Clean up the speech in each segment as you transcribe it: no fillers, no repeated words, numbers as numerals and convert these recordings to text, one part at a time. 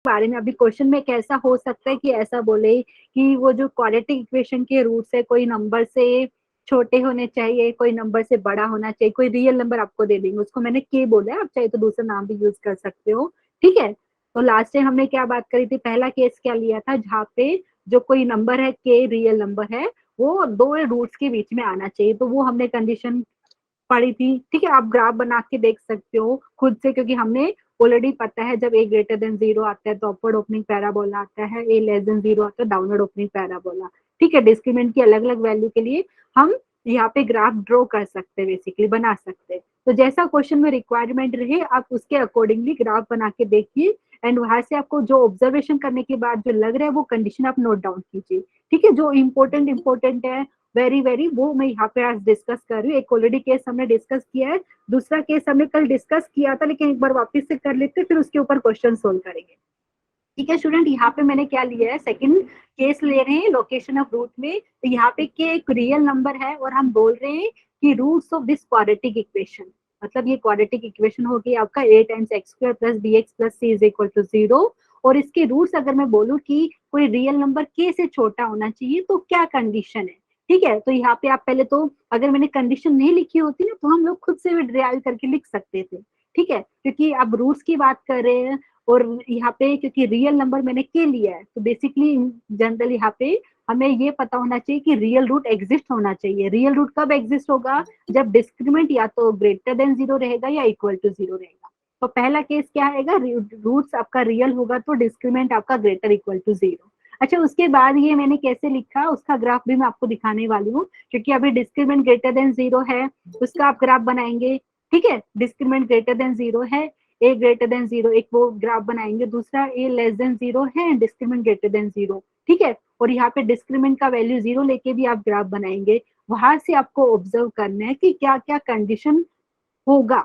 बारे में। अभी क्वेश्चन में कैसा हो सकता है कि ऐसा बोले कि वो जो क्वाड्रेटिक इक्वेशन के रूट्स है कोई नंबर से छोटे होने चाहिए, कोई नंबर से बड़ा होना चाहिए, कोई रियल नंबर आपको दे देंगे, उसको मैंने के बोला है, आप चाहे तो दूसरा नाम भी यूज कर सकते हो, ठीक है। तो लास्ट टाइम हमने क्या बात करी थी, पहला केस क्या लिया था, जहाँ पे जो कोई नंबर है के रियल नंबर है वो दो रूट्स के बीच में आना चाहिए, तो वो हमने कंडीशन पड़ी थी, ठीक है। आप ग्राफ बना के देख सकते हो खुद से, क्योंकि हमने ऑलरेडी पता है जब ए ग्रेटर देन 0 आता है तो अपवर्ड ओपनिंग पैराबोला आता है, ए लेस देन 0 आता है डाउनवर्ड ओपनिंग पैराबोला, ठीक है। डिस्क्रिमिनेंट की अलग अलग वैल्यू के लिए हम यहाँ पे ग्राफ ड्रॉ कर सकते हैं, बेसिकली बना सकते हैं। तो जैसा क्वेश्चन में रिक्वायरमेंट रहे आप उसके अकॉर्डिंगली ग्राफ बना के देखिए, एंड वहां से आपको जो ऑब्जर्वेशन करने के बाद जो लग रहा है वो कंडीशन आप नोट डाउन कीजिए, ठीक है। जो इम्पोर्टेंट है वेरी वेरी, वो मैं यहाँ पे आज डिस्कस कर रही हूँ। एक ऑलरेडी केस हमने डिस्कस किया है, दूसरा केस हमने कल डिस्कस किया था, लेकिन एक बार वापस से कर लेते फिर उसके ऊपर क्वेश्चन सोल्व करेंगे, ठीक है स्टूडेंट। यहाँ पे मैंने क्या लिया है, सेकंड केस ले रहे हैं लोकेशन ऑफ रूट में। तो यहाँ पे के एक रियल नंबर है और हम बोल रहे हैं कि roots of this quadratic equation, मतलब ये क्वाड्रेटिक इक्वेशन होगी आपका a times x square plus b x plus c is equal to 0, और इसके रूट्स अगर मैं बोलूँ कि कोई रियल नंबर के से छोटा होना चाहिए तो क्या कंडीशन है, ठीक है। तो यहाँ पे आप पहले तो, अगर मैंने कंडीशन नहीं लिखी होती ना तो हम लोग खुद से भी ड्राइव करके लिख सकते थे, ठीक है, क्योंकि अब रूट्स की बात कर रहे हैं और यहाँ पे क्योंकि रियल नंबर मैंने के लिया है तो बेसिकली जनरल यहाँ पे हमें ये पता होना चाहिए कि रियल रूट एग्जिस्ट होना चाहिए। रियल रूट कब एग्जिस्ट होगा, जब डिस्क्रिमिनेंट या तो ग्रेटर देन 0 रहेगा या इक्वल टू 0 रहेगा। तो पहला केस क्या आएगा, रूट्स आपका रियल होगा तो डिस्क्रिमिनेंट आपका ग्रेटर इक्वल टू 0। अच्छा, उसके बाद ये मैंने कैसे लिखा उसका ग्राफ भी मैं आपको दिखाने वाली हूँ, क्योंकि अभी डिस्क्रिमिनेंट ग्रेटर देन 0 है, उसका आप ग्राफ बनाएंगे, ठीक है। डिस्क्रिमिनेंट ग्रेटर देन 0 है, ए ग्रेटर देन 0 एक वो ग्राफ बनाएंगे, दूसरा ए लेस देन 0 है, डिस्क्रिमिनेंट ग्रेटर देन 0, ठीक है। और यहाँ पे डिस्क्रिमिनेंट का वैल्यू 0 लेके भी आप ग्राफ बनाएंगे, वहां से आपको ऑब्जर्व करना है कि क्या क्या कंडीशन होगा,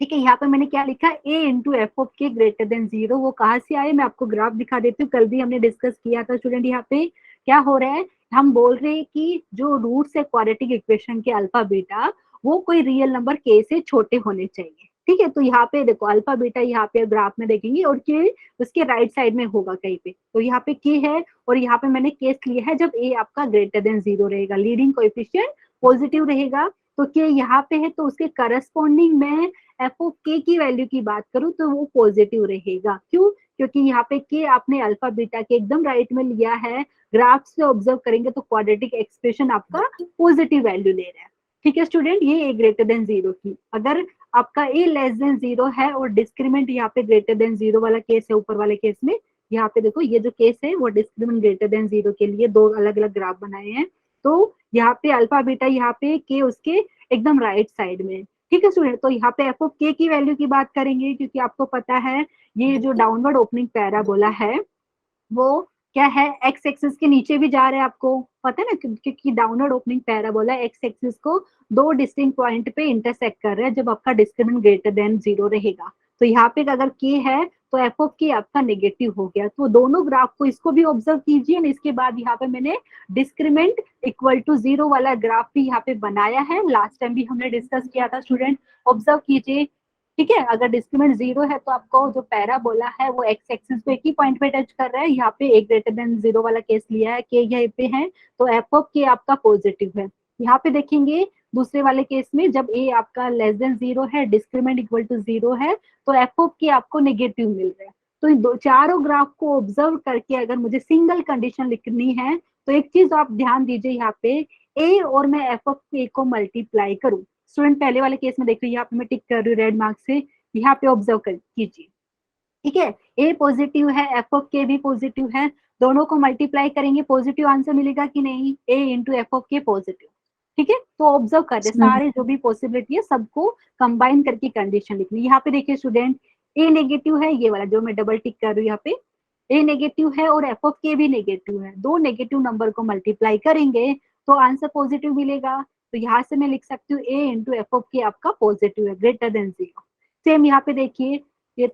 ठीक है। यहाँ पे मैंने क्या लिखा, ए into f of k greater than 0, वो कहाँ से आए मैं आपको ग्राफ दिखा देती हूँ, कल भी हमने डिस्कस किया था स्टूडेंट। यहाँ पे क्या हो रहा है, हम बोल रहे हैं कि जो रूट्स है क्वाड्रेटिक इक्वेशन के अल्फा बीटा वो कोई रियल नंबर के से छोटे होने चाहिए, ठीक है। तो यहाँ पे देखो अल्फा बीटा यहाँ पे ग्राफ में देखेंगे और के उसके राइट साइड में होगा कहीं पे, तो यहाँ पे के है और यहाँ पे मैंने केस लिया है जब ए आपका ग्रेटर देन 0 रहेगा, लीडिंग कोएफिशिएंट पॉजिटिव रहेगा, तो के यहाँ पे है तो उसके करस्पॉन्डिंग में एफ ऑफ के की वैल्यू की बात करूं तो वो पॉजिटिव रहेगा। क्यों, क्योंकि यहाँ पे के आपने अल्फा बीटा के एकदम राइट में लिया है, ग्राफ से ऑब्जर्व करेंगे तो क्वाड्रेटिक एक्सप्रेशन आपका पॉजिटिव वैल्यू ले रहा है, ठीक है स्टूडेंट। ये ए ग्रेटर देन 0 की, अगर आपका ए लेस देन 0 है और डिस्क्रिमिनेंट यहाँ पे ग्रेटर देन 0 वाला केस है, ऊपर वाले केस में यहाँ पे देखो ये जो केस है वो डिस्क्रिमिनेंट ग्रेटर देन 0 के लिए दो अलग अलग ग्राफ बनाए हैं, तो यहाँ पे अल्फा बीटा यहाँ पे के उसके एकदम राइट साइड में, ठीक है स्टूडेंट। तो यहाँ पे एफ ऑफ के की वैल्यू की बात करेंगे, क्योंकि आपको पता है ये जो डाउनवर्ड ओपनिंग पैराबोला है वो क्या है, एक्स एक्सिस के नीचे भी जा रहे हैं, आपको पता है ना, क्योंकि downward opening parabola x axis को दो डिस्टिंक्ट पॉइंट पे इंटरसेक्ट कर रहा है जब आपका डिस्क्रिमिनेंट ग्रेटर देन 0 रहेगा। तो यहाँ पे अगर के है तो एफ ऑफ के आपका नेगेटिव हो गया, तो दोनों ग्राफ को इसको भी ऑब्जर्व कीजिए ना। इसके बाद यहाँ पे मैंने डिस्क्रिमिनेंट इक्वल टू 0 वाला ग्राफ भी यहाँ पे बनाया है, लास्ट टाइम भी हमने डिस्कस किया था स्टूडेंट, ऑब्जर्व कीजिए, ठीक है। अगर डिस्क्रिमिनेंट 0 है तो आपको जो पैराबोला है वो एक्स एक्सिस पे एक ही पॉइंट पे टच कर रहा है, यहाँ पे ए ग्रेटर देन 0 वाला केस लिया है के यहाँ पे है तो एफ ऑफ के आपका पॉजिटिव है। यहाँ पे देखेंगे दूसरे वाले केस में जब ए आपका लेस देन 0 है, डिस्क्रिमिनेंट इक्वल टू 0 है, तो एफ ऑफ के आपको नेगेटिव मिल रहा है। तो इन दो चारों ग्राफ को ऑब्जर्व करके अगर मुझे सिंगल कंडीशन लिखनी है तो एक चीज आप ध्यान दीजिए, यहाँ पे ए और मैं एफ ऑफ के को मल्टीप्लाई करूं, स्टूडेंट पहले वाले केस में देख रही है, यहाँ पे मैं टिक कर रही हूँ रेड मार्क से, यहाँ पे ऑब्जर्व कीजिए, ठीक है। ए पॉजिटिव है, एफ ऑफ के भी पॉजिटिव है, दोनों को मल्टीप्लाई करेंगे पॉजिटिव आंसर मिलेगा कि नहीं, ए इंटू एफ ऑफ के पॉजिटिव, ठीक है। तो ऑब्जर्व कर रहे सारे जो भी पॉसिबिलिटी है सबको कंबाइन करके कंडीशन लिखनी। यहाँ पे देखिए स्टूडेंट ए नेगेटिव है, ये वाला जो मैं डबल टिक कर रही हूँ यहाँ पे ए नेगेटिव है और एफ ऑफ के भी नेगेटिव है, दो नेगेटिव नंबर को मल्टीप्लाई करेंगे तो आंसर पॉजिटिव मिलेगा। तो यहाँ से मैं लिख सकती हूँ ए इंटू एफ ऑफ के आपका पॉजिटिव है ग्रेटर देन 0। सेम यहाँ पे देखिए, ये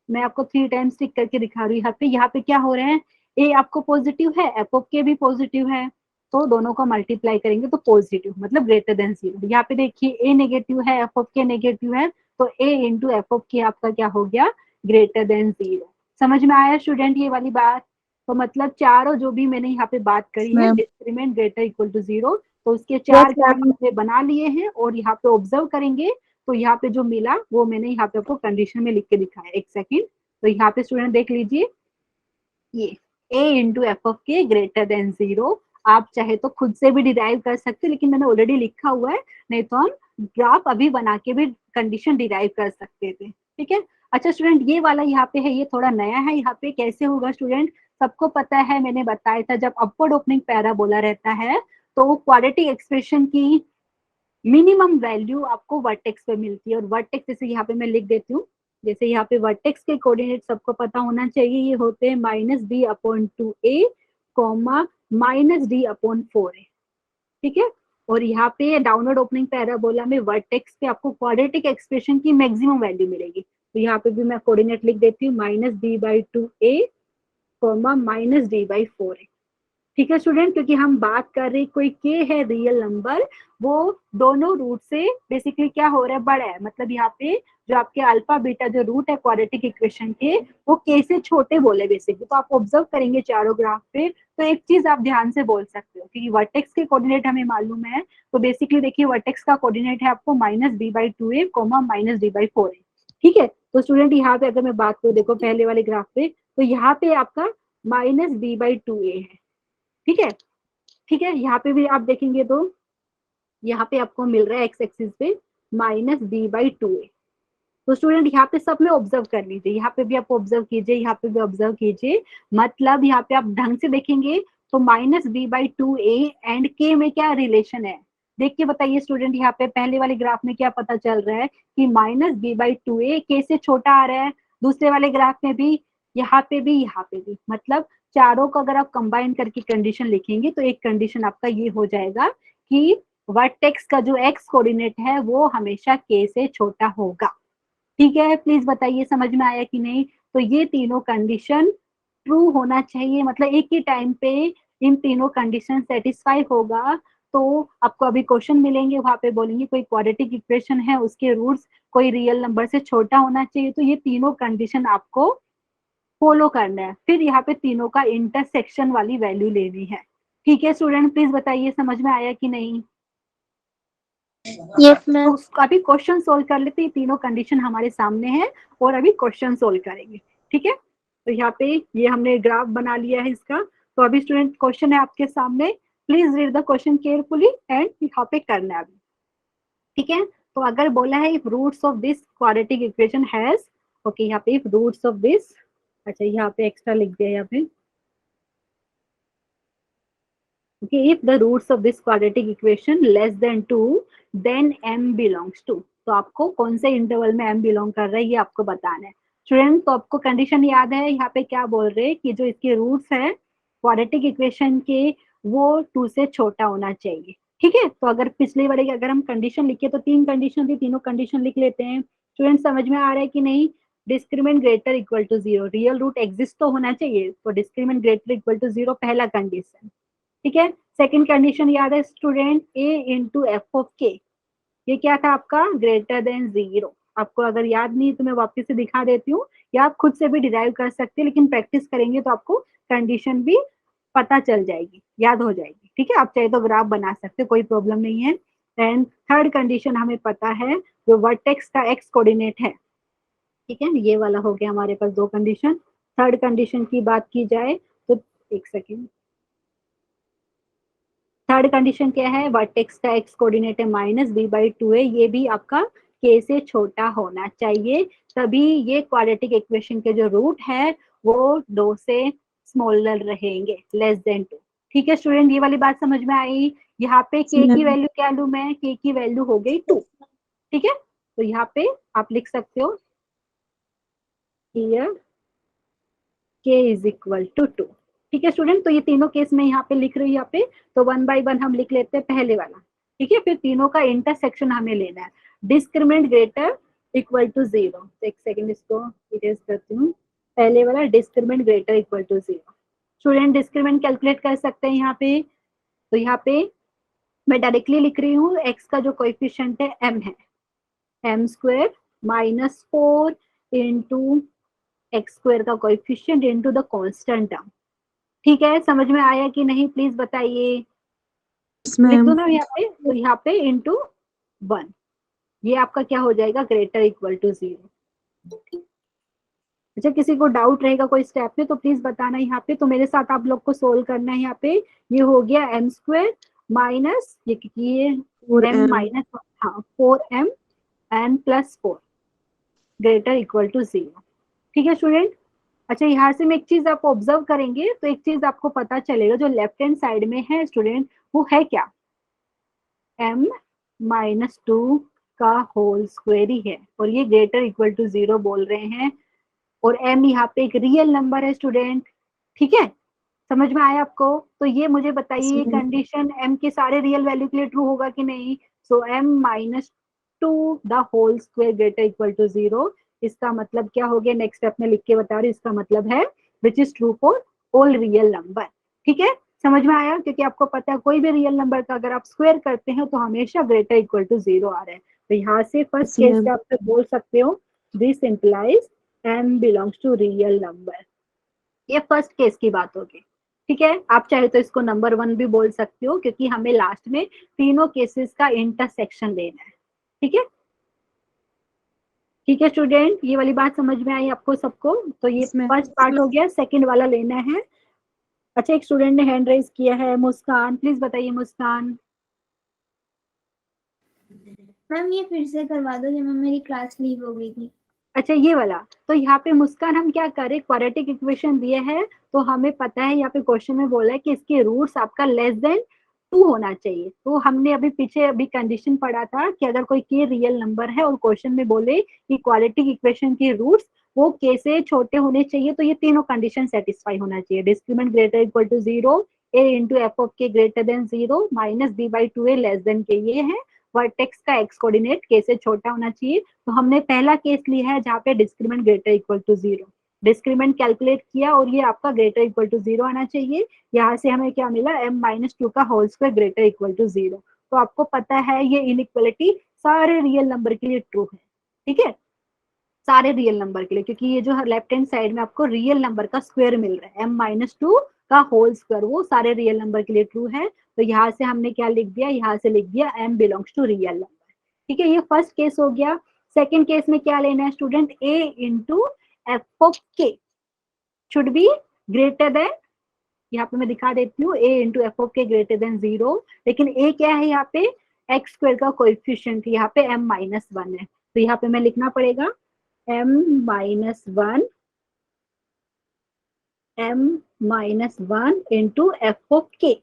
मैं आपको 3 टाइम्स टिक करके दिखा रही हूँ। यहाँ पे क्या हो रहा है, ए आपको पॉजिटिव है, एफ ऑफ के भी पॉजिटिव है, तो दोनों को मल्टीप्लाई करेंगे तो पॉजिटिव मतलब ग्रेटर देन 0। यहाँ पे देखिए ए नेगेटिव है, एफ ऑफ के नेगेटिव है, तो ए इंटू एफ ऑफ के आपका क्या हो गया, ग्रेटर देन 0। समझ में आया स्टूडेंट ये वाली बात? तो मतलब चारों जो भी मैंने यहाँ पे बात करी है, ma'am. Discriminant greater equal to 0, तो उसके यस चार ग्राफ मैम। हमने बना लिए हैं और यहाँ पे ऑब्जर्व करेंगे तो यहाँ पे जो मिला वो मैंने यहाँ पे आपको कंडीशन में लिख के दिखाया। एक सेकेंड, तो यहाँ पे स्टूडेंट देख लीजिए, ये a into f of k greater than 0, आप चाहे तो खुद से भी डिराइव कर सकते हो, लेकिन मैंने ऑलरेडी लिखा हुआ है, नहीं तो हम ग्राफ अभी बना के भी कंडीशन डिराइव कर सकते थे। ठीक है। अच्छा स्टूडेंट, ये वाला यहाँ पे है, ये थोड़ा नया है। यहाँ पे कैसे होगा स्टूडेंट, सबको पता है, मैंने बताया था, जब अपवर्ड ओपनिंग पैराबोला रहता है तो क्वाड्रेटिक एक्सप्रेशन की मिनिमम वैल्यू आपको वर्टेक्स पे मिलती है। और वर्टेक्स जैसे यहाँ पे मैं लिख देती हूँ, जैसे यहाँ पे वर्टेक्स के कोऑर्डिनेट सबको पता होना चाहिए, ये होते हैं -b/2a, -d/4a। ठीक है। और यहाँ पे डाउनवर्ड ओपनिंग पैराबोला में वर्टेक्स पे आपको क्वाड्रेटिक एक्सप्रेशन की मैक्सिमम वैल्यू मिलेगी। तो यहाँ पे भी मैं कोऑर्डिनेट लिख देती हूँ, -b/2a, -d/4a। ठीक है स्टूडेंट, क्योंकि हम बात कर रहे कोई के है रियल नंबर, वो दोनों रूट से बेसिकली क्या हो रहा है, बड़ा है। मतलब यहाँ पे जो आपके अल्फा बीटा जो रूट है क्वाड्रेटिक इक्वेशन के, वो के से छोटे बोले बेसिकली। तो आप ऑब्जर्व करेंगे चारों ग्राफ पे, तो एक चीज आप ध्यान से बोल सकते हो, क्योंकि वर्टेक्स के कोऑर्डिनेट हमें मालूम है। तो बेसिकली देखिए, वर्टेक्स का कोऑर्डिनेट है आपको -b/2a, -d/4a। ठीक है। तो स्टूडेंट यहाँ पे अगर मैं बात करूँ, देखो पहले वाले ग्राफ पे, तो यहाँ पे आपका -b/2a है। ठीक है। ठीक है, यहाँ पे भी आप देखेंगे तो यहाँ पे आपको मिल रहा है एक्स एक्सिस पे -b/2a। तो स्टूडेंट यहाँ पे सब में ऑब्जर्व कर लीजिए, यहाँ पे भी आप ऑब्जर्व कीजिए, यहाँ पे भी ऑब्जर्व कीजिए। मतलब यहाँ पे आप ढंग से देखेंगे तो -b/2a एंड के में क्या रिलेशन है, देख के बताइए स्टूडेंट। यहाँ पे पहले वाले ग्राफ में क्या पता चल रहा है कि -b/2a के से छोटा आ रहा है, दूसरे वाले ग्राफ में भी, यहाँ पे भी, यहाँ पे भी। मतलब चारों को अगर आप कंबाइन करके कंडीशन लिखेंगे तो एक कंडीशन आपका ये हो जाएगा कि वर्टेक्स का जो एक्स कोऑर्डिनेट है वो हमेशा के से छोटा होगा। ठीक है, प्लीज बताइए समझ में आया कि नहीं? तो ये तीनों कंडीशन ट्रू होना चाहिए, मतलब एक ही टाइम पे इन तीनों कंडीशन सेटिस्फाई होगा तो आपको अभी क्वेश्चन मिलेंगे, वहां पे बोलेंगे कोई क्वाड्रेटिक इक्वेशन है, उसके रूट्स कोई रियल नंबर से छोटा होना चाहिए। तो ये तीनों कंडीशन आपको फॉलो करना है, फिर यहाँ पे तीनों का इंटरसेक्शन वाली वैल्यू लेनी है। ठीक है स्टूडेंट, प्लीज बताइए समझ में आया कि नहीं? Yes ma'am. तो अभी क्वेश्चन सोल्व कर लेते हैं, तीनों कंडीशन हमारे सामने है और अभी क्वेश्चन सोल्व करेंगे। ठीक है। तो यहाँ पे ये हमने ग्राफ बना लिया है इसका। तो अभी स्टूडेंट क्वेश्चन है आपके सामने, please read the question carefully and यहाँ पे करना है अभी। ठीक है। तो अगर बोला है if roots of this quadratic equation has, okay यहाँ पे इफ रूट्स ऑफ दिस, अच्छा यहाँ पे एक्स्ट्रा लिख दिया यहाँ पे, okay, if the roots of this quadratic equation less than 2 then m belongs to। तो आपको कौन से इंटरवल में m बिलोंग कर रहा है ये आपको बताना है स्टूडेंट। तो आपको कंडीशन याद है, यहाँ पे क्या बोल रहे हैं कि जो इसके रूट्स है क्वाड्रेटिक इक्वेशन के वो 2 से छोटा होना चाहिए। ठीक है। तो अगर पिछले वाले की अगर हम कंडीशन लिखे तो 3 कंडीशन थी, तीनों कंडीशन लिख लेते हैं। स्टूडेंट समझ में आ रहा है कि नहीं? Discriminant greater equal to 0, real root exist तो होना चाहिए, तो डिस्क्रिमिनेंट ग्रेटर इक्वल टू 0 पहला कंडीशन। ठीक है। सेकंड कंडीशन याद है student, a into f of के, ये क्या था आपका, ग्रेटर देन 0। आपको अगर याद नहीं तो मैं वापस से दिखा देती हूँ, या आप खुद से भी डिराइव कर सकते हैं, लेकिन प्रैक्टिस करेंगे तो आपको कंडीशन भी पता चल जाएगी, याद हो जाएगी। ठीक है। आप चाहे तो ग्राफ बना सकते, कोई प्रॉब्लम नहीं है। एंड थर्ड कंडीशन हमें पता है, जो वर्टेक्स का एक्स कोऑर्डिनेट है। ठीक है, ये वाला हो गया हमारे पास 2 कंडीशन। थर्ड कंडीशन की बात की जाए तो, एक सेकेंड, थर्ड कंडीशन क्या है, वर्टेक्स का एक्स कोऑर्डिनेट है -b/2a, ये भी आपका के से छोटा होना चाहिए, तभी ये क्वाड्रेटिक इक्वेशन के जो रूट है वो 2 से स्मॉलर रहेंगे, लेस देन 2। ठीक है स्टूडेंट, ये वाली बात समझ में आई? यहाँ पे के की वैल्यू क्या लू मैं, के की वैल्यू हो गई 2। ठीक है। तो यहाँ पे आप लिख सकते हो here k is equal to 2। ठीक है स्टूडेंट, तो ये तीनों केस में यहाँ पे लिख रही हूँ, यहाँ पे तो 1 बाय 1 हम लिख लेते हैं पहले वाला। ठीक है, फिर तीनों का इंटरसेक्शन हमें लेना है, डिस्क्रिमिनेंट ग्रेटर इक्वल टू 0। एक सेकेंड इसको इरेज करती हूँ, पहले वाला discriminant greater equal to 0। Student discriminant calculate कर सकते हैं यहाँ पे, तो यहाँ पे मैं डायरेक्टली लिख रही हूँ, एक्स का जो कोएफिशिएंट है m है, m² -4 इंटू एक्स स्क्वायर का coefficient into the constant term. ठीक है, समझ में आया कि नहीं प्लीज बताइए। लिख दो ना यहाँ पे, तो यहाँ पे इंटू 1, ये आपका क्या हो जाएगा, ग्रेटर इक्वल टू 0। अच्छा, किसी को डाउट रहेगा कोई स्टेप में तो प्लीज बताना यहाँ पे। तो मेरे साथ आप लोग को सोल्व करना है यहाँ पे। ये हो गया एम स्क्वायर माइनस ये एम माइनस, हाँ 4m n plus 4 greater equal to 0। ठीक है स्टूडेंट। अच्छा, यहाँ से मैं एक चीज आप ऑब्जर्व करेंगे तो एक चीज आपको पता चलेगा, जो लेफ्ट हैंड साइड में है स्टूडेंट, वो है क्या, m माइनस 2 का होल स्क्वायर ही है, और ये ग्रेटर इक्वल टू 0 बोल रहे हैं, और m यहाँ पे एक रियल नंबर है स्टूडेंट। ठीक है, समझ में आया आपको। तो ये मुझे बताइए, ये कंडीशन m के सारे रियल वैल्यू के लिए ट्रू होगा कि नहीं। So m minus 2 the whole square greater equal to 0, इसका मतलब क्या हो गया, नेक्स्ट स्टेप में लिख के बता रही हूँ, इसका मतलब है which is true for all real number. ठीक है, समझ में आया, क्योंकि आपको पता है कोई भी रियल नंबर का अगर आप स्क्वायर करते हैं तो हमेशा ग्रेटर इक्वल टू 0 आ रहा है। तो यहाँ से फर्स्ट केस से आप बोल सकते हो this implies m belongs to real number. ये फर्स्ट केस की बात होगी। ठीक है, आप चाहे तो इसको नंबर 1 भी बोल सकते हो, क्योंकि हमें लास्ट में तीनों केसेस का इंटरसेक्शन लेना है। ठीक है, ठीक है स्टूडेंट, ये वाली बात समझ में आई आपको सबको। तो ये फर्स्ट पार्ट हो गया, सेकंड वाला लेना है। अच्छा, एक स्टूडेंट ने हैंड रेज किया है, मुस्कान, प्लीज बताइए मुस्कान। मैम ये फिर से करवा दो, जब मेरी क्लास लीव हो गई थी। अच्छा, ये वाला, तो यहाँ पे मुस्कान हम क्या करें, क्वाड्रेटिक इक्वेशन दिए है, तो हमें पता है यहाँ पे क्वेश्चन में बोला है कि इसके रूट्स आपका लेस देन 2 होना चाहिए। तो हमने अभी पीछे अभी कंडीशन पढ़ा था कि अगर कोई के रियल नंबर है और क्वेश्चन में बोले कि क्वाड्रेटिक इक्वेशन के रूट्स वो के से छोटे होने चाहिए, तो ये तीनों कंडीशन सेटिस्फाई होना चाहिए। Discriminant greater equal to 0, a into f of k greater than 0, minus b by 2a less than k, ये है। वर्टेक्स का एक्स कोऑर्डिनेट के से छोटा होना चाहिए। तो हमने पहला केस लिया है जहाँ पे discriminant greater equal to 0, discriminant calculate किया और ये आपका ग्रेटर इक्वल टू 0 आना चाहिए। यहाँ से हमें क्या मिला, m माइनस 2 का whole square greater equal to 0। तो आपको पता है ये इनइक्वालिटी सारे रियल नंबर के लिए ट्रू है। ठीक है, सारे रियल नंबर के लिए, क्योंकि ये जो लेफ्ट हैंड साइड में आपको रियल नंबर का स्क्वायर मिल रहा है, m माइनस 2 का होल स्क्वायर, वो सारे रियल नंबर के लिए ट्रू है। तो यहाँ से हमने क्या लिख दिया, यहाँ से लिख दिया m belongs to real number. ठीक है, ये फर्स्ट केस हो गया। सेकेंड केस में क्या लेना है student, a into f of के शुड बी ग्रेटर देन, यहाँ पे मैं दिखा देती हूँ, a into f of k greater than 0, लेकिन a क्या है यहाँ पे, एक्स स्क्वायर का कोएफिशिएंट, यहाँ पे m माइनस 1 है, तो यहाँ पे मैं लिखना पड़ेगा m minus 1, m minus 1 into f of के।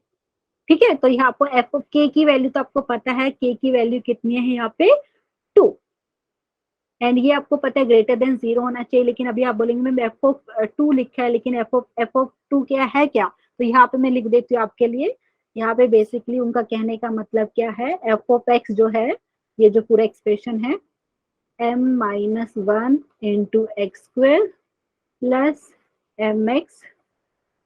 ठीक है, तो यहाँ पर एफ ऑफ के की वैल्यू तो आपको पता है, के की वैल्यू कितनी है यहाँ पे 2, एंड ये आपको पता है ग्रेटर देन 0 होना चाहिए। लेकिन अभी आप बोलेंगे मैम एफ ऑफ 2 लिखा है, लेकिन एफ ऑफ 2 क्या है क्या, तो यहाँ पे मैं लिख देती हूँ आपके लिए। यहाँ पे बेसिकली उनका कहने का मतलब क्या है, एफ ऑफ एक्स जो है, ये जो पूरा एक्सप्रेशन है, m minus 1 into x square plus m x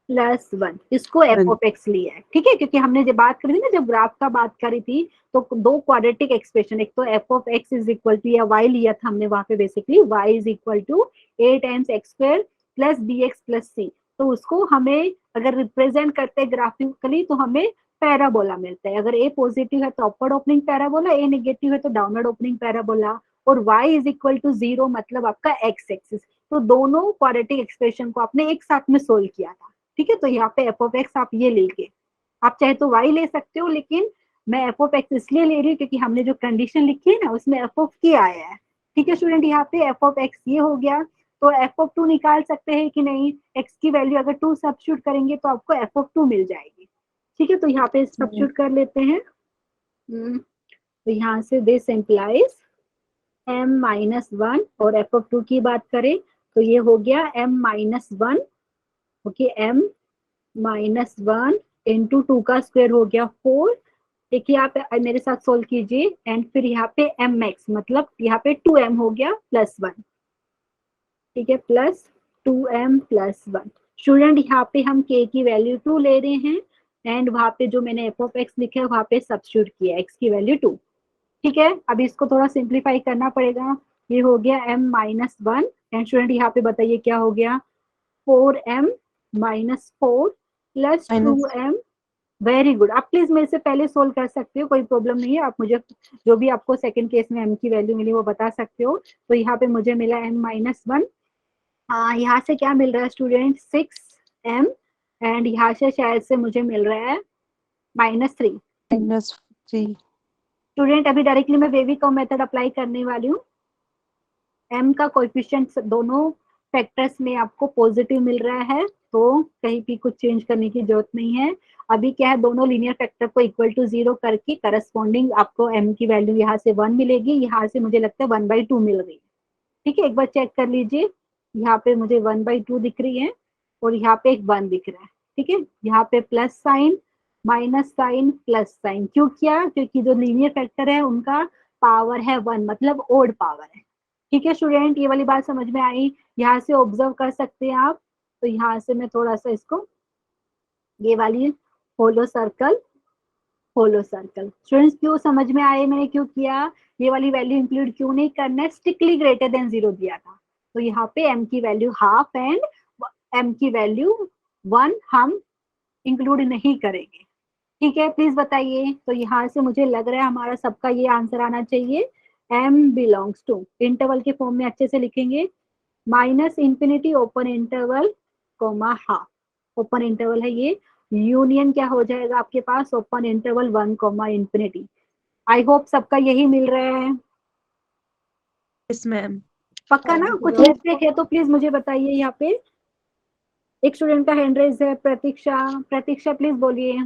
plus 1, इसको एफ ऑफ एक्स लिया है। ठीक है, क्योंकि हमने जब बात करी थी ना, जब ग्राफ का बात करी थी, तो दो क्वाड्रेटिक एक्सप्रेशन, एक तो f of x is equal to या वाई लिया था हमने वहां पे, basically y is equal to a times x square plus b x plus c. तो उसको हमें अगर रिप्रेजेंट करते हैं ग्राफिकली तो हमें पैराबोला मिलता है। अगर ए पॉजिटिव है तो अपवर्ड ओपनिंग पैराबोला, ए नेगेटिव है तो डाउनवर्ड ओपनिंग पैराबोला, और y इज इक्वल टू 0 मतलब आपका एक्स एक्सिस। तो दोनों क्वाड्रेटिक एक्सप्रेशन को आपने एक साथ में सोल्व किया था। ठीक है, तो यहाँ पे एफ ऑफ एक्स आप ये लीजिए, आप चाहे तो वाई ले सकते हो, लेकिन मैं एफ ऑफ एक्स इसलिए ले रही हूँ क्योंकि हमने जो कंडीशन लिखी है ना उसमें एफ ऑफ के आया है। ठीक है स्टूडेंट, यहाँ पे एफ ऑफ एक्स ये हो गया। तो एफ ऑफ 2 निकाल सकते हैं कि नहीं, एक्स की वैल्यू अगर 2 सब्स्टिट्यूट करेंगे तो आपको एफ ऑफ 2 मिल जाएगी। ठीक है, तो यहाँ पे सब्स्टिट्यूट कर लेते हैं। तो यहाँ से दिस इम्प्लाइज m माइनस 1, और एफ ऑफ 2 की बात करें तो ये हो गया m minus 1, okay, m minus 1 into 2 का स्क्वायर हो गया 4। देखिए यहाँ पे मेरे साथ सोल्व कीजिए, एंड फिर यहाँ पे एम एक्स मतलब यहाँ पे 2m हो गया प्लस 1। ठीक है, प्लस 2m प्लस 1। स्टूडेंट यहाँ पे हम k की वैल्यू 2 ले रहे हैं, एंड वहां पे जो मैंने एफ ऑफ एक्स लिखा है वहां पे सब्स्टिट्यूट किया x की वैल्यू 2। ठीक है, अभी इसको थोड़ा सिंप्लीफाई करना पड़ेगा। ये हो गया m माइनस 1 एंड स्टूडेंट यहाँ पे बताइए क्या हो गया, 4m minus 4 plus minus 2m। Very good, आप प्लीज मेरे से पहले सोल्व कर सकते हो, कोई प्रॉब्लम नहीं है, आप मुझे जो भी आपको सेकंड केस में m की वैल्यू मिली वो बता सकते हो। तो यहाँ पे मुझे मिला m माइनस 1, यहाँ से क्या मिल रहा है स्टूडेंट 6m, एंड यहाँ से शायद से मुझे मिल रहा है -3। -3। स्टूडेंट अभी डायरेक्टली मैं वेवी का मेथड अप्लाई करने वाली हूँ। m का कोएफिशिएंट दोनों फैक्टर्स में आपको पॉजिटिव मिल रहा है, तो कहीं भी कुछ चेंज करने की जरूरत नहीं है। अभी क्या है, दोनों लीनियर फैक्टर को इक्वल टू 0 करके करस्पॉन्डिंग आपको m की वैल्यू यहाँ से 1 मिलेगी, यहाँ से मुझे लगता है 1/2 मिल रही है। ठीक है, एक बार चेक कर लीजिए, यहाँ पे मुझे 1/2 दिख रही है और यहाँ पे एक 1 दिख रहा है। ठीक है, यहाँ पे plus sign minus sign plus sign, क्यों किया, क्योंकि जो लीनियर फैक्टर है उनका पावर है 1, मतलब ओड पावर है। ठीक है स्टूडेंट, ये वाली बात समझ में आई, यहाँ से ऑब्जर्व कर सकते हैं आप। तो यहाँ से मैं थोड़ा सा इसको, ये वाली होलो सर्कल, होलो सर्कल, स्टूडेंट्स क्यों समझ में आए मैंने क्यों किया, ये वाली वैल्यू इंक्लूड क्यों नहीं करना है, स्ट्रिक्टली ग्रेटर देन 0 दिया था, तो यहाँ पे m की वैल्यू हाफ एंड m की वैल्यू 1 हम इंक्लूड नहीं करेंगे। ठीक है, प्लीज बताइए, तो यहाँ से मुझे लग रहा है हमारा सबका ये आंसर आना चाहिए, m बिलोंग्स टू, इंटरवल के फॉर्म में अच्छे से लिखेंगे, minus infinity open interval comma half, open interval है ये, यूनियन क्या हो जाएगा आपके पास, open interval 1 comma infinity. I hope सबका यही मिल रहा है, यस मैम। पक्का ना, कुछ मिस्टेक है तो प्लीज मुझे बताइए। यहाँ पे एक स्टूडेंट का हैंड रेज है, प्रतीक्षा, प्रतीक्षा प्लीज बोलिए।